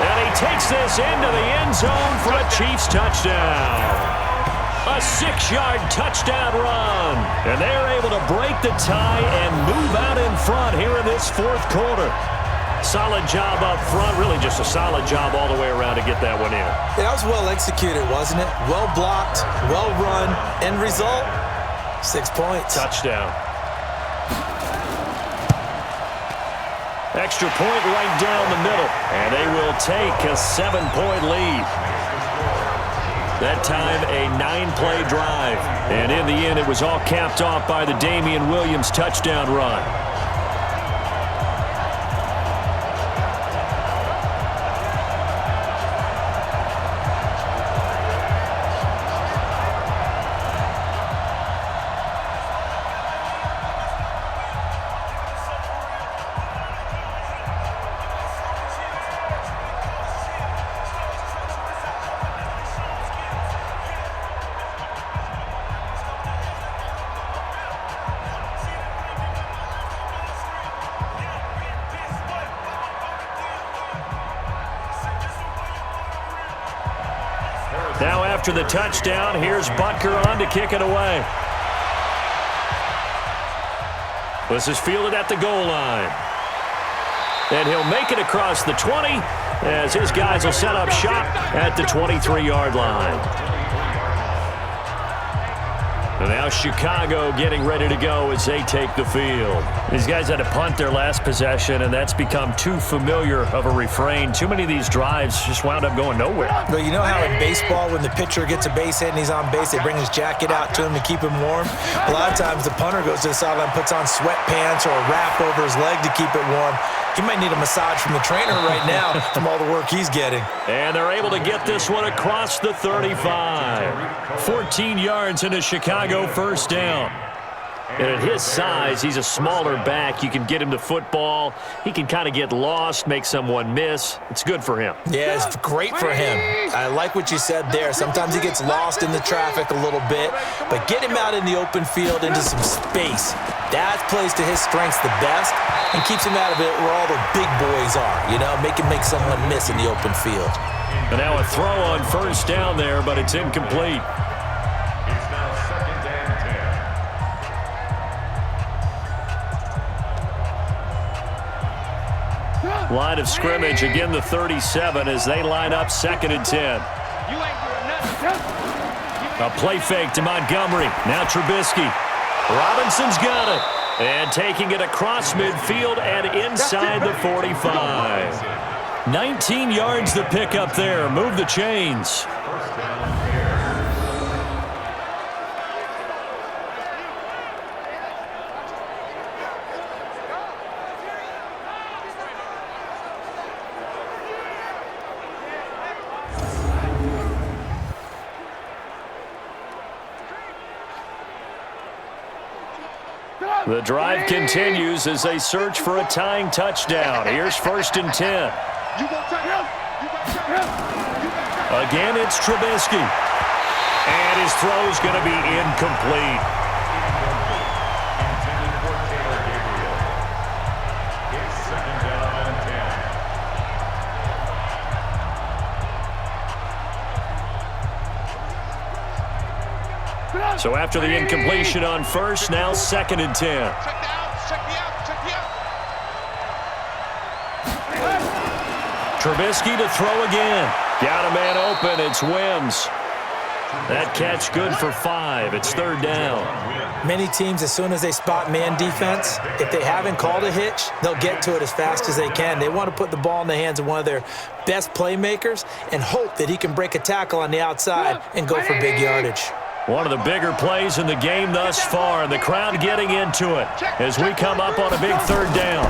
And he takes this into the end zone for a Chiefs touchdown. A 6-yard touchdown run. And they're able to break the tie and move out in front here in this 4th quarter. Solid job up front. Really just a solid job all the way around to get that one in. Yeah, that was well executed, wasn't it? Well blocked, well run. End result, 6 points. Touchdown. Extra point right down the middle. And they will take a 7-point lead. That time, a 9-play drive. And in the end, it was all capped off by the Damian Williams touchdown run. Now after the touchdown, here's Butker on to kick it away. This is fielded at the goal line. And he'll make it across the 20 as his guys will set up shop at the 23-yard line. And now Chicago getting ready to go as they take the field. These guys had to punt their last possession, and that's become too familiar of a refrain. Too many of these drives just wound up going nowhere. Well, you know how in baseball, when the pitcher gets a base hit and he's on base, they bring his jacket out to him to keep him warm? A lot of times the punter goes to the sideline, puts on sweatpants or a wrap over his leg to keep it warm. He might need a massage from the trainer right now from all the work he's getting. And they're able to get this one across the 35. 14 yards into Chicago, first down. And at his size, he's a smaller back. You can get him to football. He can kind of get lost, make someone miss. It's good for him. Yeah, it's great for him. I like what you said there. Sometimes he gets lost in the traffic a little bit, but get him out in the open field into some space. That plays to his strengths the best and keeps him out of it where all the big boys are, you know, make him make someone miss in the open field. And now a throw on first down there, but it's incomplete. It's now second and 10. Line of scrimmage, again the 37 as they line up second and 10. You ain't doing nothing. A play fake to Montgomery. Now Trubisky. Robinson's got it. And taking it across midfield and inside the 45. 19 yards to pick up there. Move the chains. First down here. The drive continues as they search for a tying touchdown. Here's 1st and 10. Again, it's Trubisky. And his throw's going to be incomplete. So after the incompletion on 1st, now 2nd and 10. Trubisky to throw again. Got a man open. It's Wims. That catch good for 5. It's 3rd down. Many teams, as soon as they spot man defense, if they haven't called a hitch, they'll get to it as fast as they can. They want to put the ball in the hands of one of their best playmakers and hope that he can break a tackle on the outside and go for big yardage. One of the bigger plays in the game thus far, and the crowd getting into it as we come up on a big 3rd down.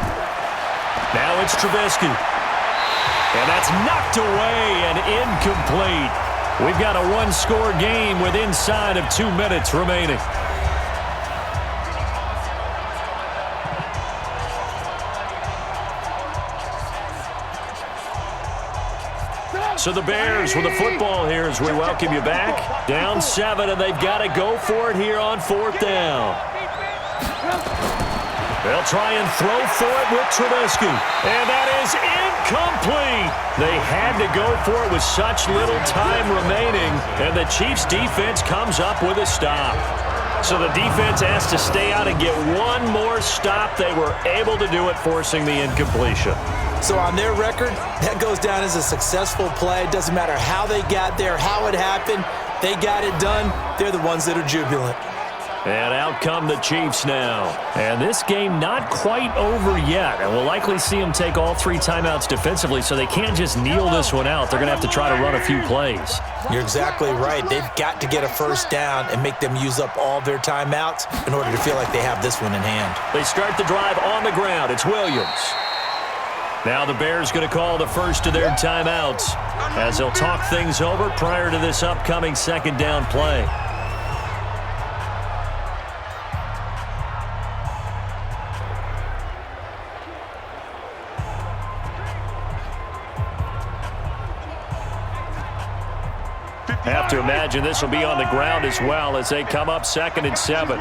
Now it's Trubisky. And that's knocked away and incomplete. We've got a one-score game with inside of 2 minutes remaining. So the Bears with the football here as we welcome you back. Down 7, and they've got to go for it here on 4th down. They'll try and throw for it with Trubisky. And that is incomplete. They had to go for it with such little time remaining, and the Chiefs' defense comes up with a stop. So the defense has to stay out and get one more stop. They were able to do it, forcing the incompletion. So on their record, that goes down as a successful play. It doesn't matter how they got there, how it happened. They got it done. They're the ones that are jubilant. And out come the Chiefs now. And this game not quite over yet. And we'll likely see them take all 3 timeouts defensively, so they can't just kneel this one out. They're going to have to try to run a few plays. You're exactly right. They've got to get a 1st down and make them use up all their timeouts in order to feel like they have this one in hand. They start the drive on the ground. It's Williams. Now the Bears going to call the first of their timeouts as they'll talk things over prior to this upcoming 2nd down play. Have to imagine this will be on the ground as well as they come up 2nd and 7.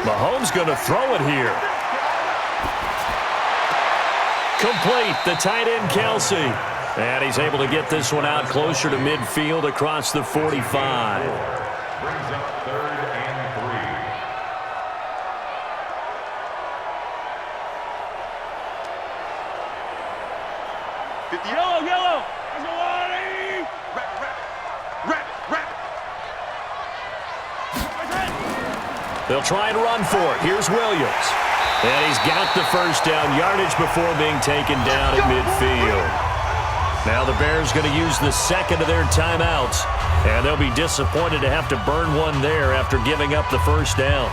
Mahomes going to throw it here. Complete, the tight end Kelsey. And he's able to get this one out closer to midfield across the 45. Brings up 3rd and 3. Yellow. They'll try and run for it. Here's Williams. And he's got the 1st down yardage before being taken down at midfield. Now the Bears going to use the 2nd of their timeouts. And they'll be disappointed to have to burn one there after giving up the 1st down.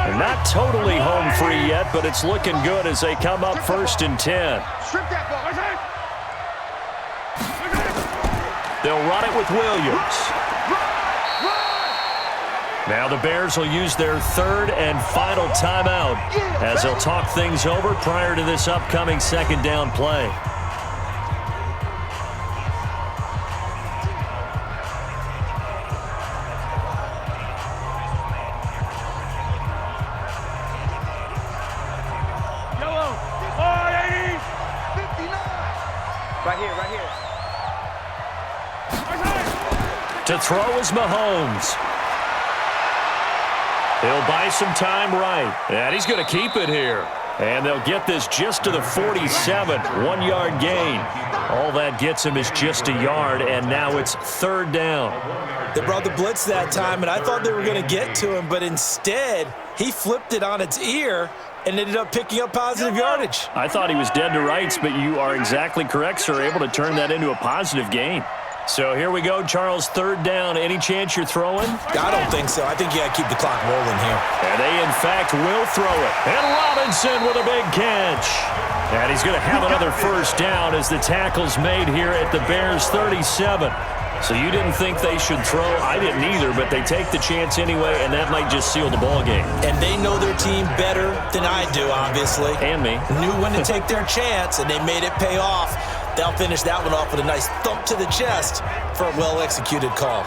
They're not totally home free yet, but it's looking good as they come up 1st and 10. They'll run it with Williams. Now the Bears will use their 3rd and final timeout as they'll talk things over prior to this upcoming 2nd down play. Right here. To throw is Mahomes. He'll buy some time right. And he's going to keep it here. And they'll get this just to the 47. 1-yard gain. All that gets him is just a yard, and now it's 3rd down. They brought the blitz that time, and I thought they were going to get to him, but instead, he flipped it on its ear and ended up picking up positive yardage. I thought he was dead to rights, but you are exactly correct, sir. Able to turn that into a positive gain. So here we go, Charles, third down. Any chance you're throwing? I don't think so. I think you got to keep the clock rolling here. And they, in fact, will throw it. And Robinson with a big catch. And he's going to have another first down as the tackle's made here at the Bears' 37. So you didn't think they should throw? I didn't either, but they take the chance anyway, and that might just seal the ball game. And they know their team better than I do, obviously. And me. Knew when to take their chance, and they made it pay off. They'll finish that one off with a nice thump to the chest for a well-executed call.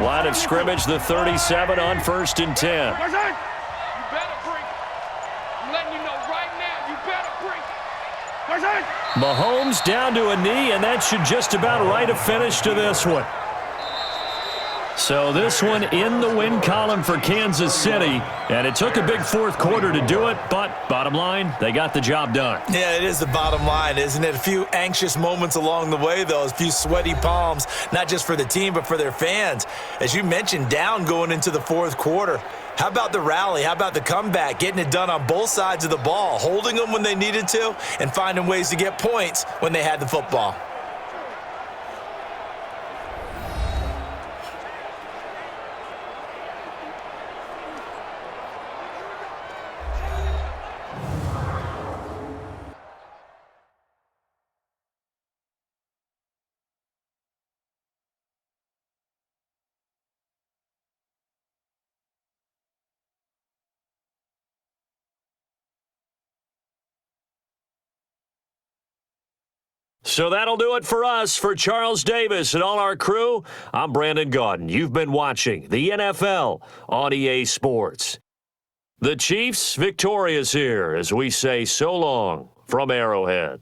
Line of scrimmage, the 37 on 1st and 10. You better bring it. I'm letting you know right now, you better bring it. Mahomes down to a knee, and that should just about write a finish to this one. So this one in the win column for Kansas City, and it took a big fourth quarter to do it, but bottom line, they got the job done. Yeah, it is the bottom line, isn't it? A few anxious moments along the way, though, a few sweaty palms, not just for the team, but for their fans. As you mentioned, down going into the fourth quarter. How about the rally? How about the comeback? Getting it done on both sides of the ball, holding them when they needed to, and finding ways to get points when they had the football. So that'll do it for us. For Charles Davis and all our crew, I'm Brandon Gaudin. You've been watching the NFL on EA Sports. The Chiefs victorious here as we say so long from Arrowhead.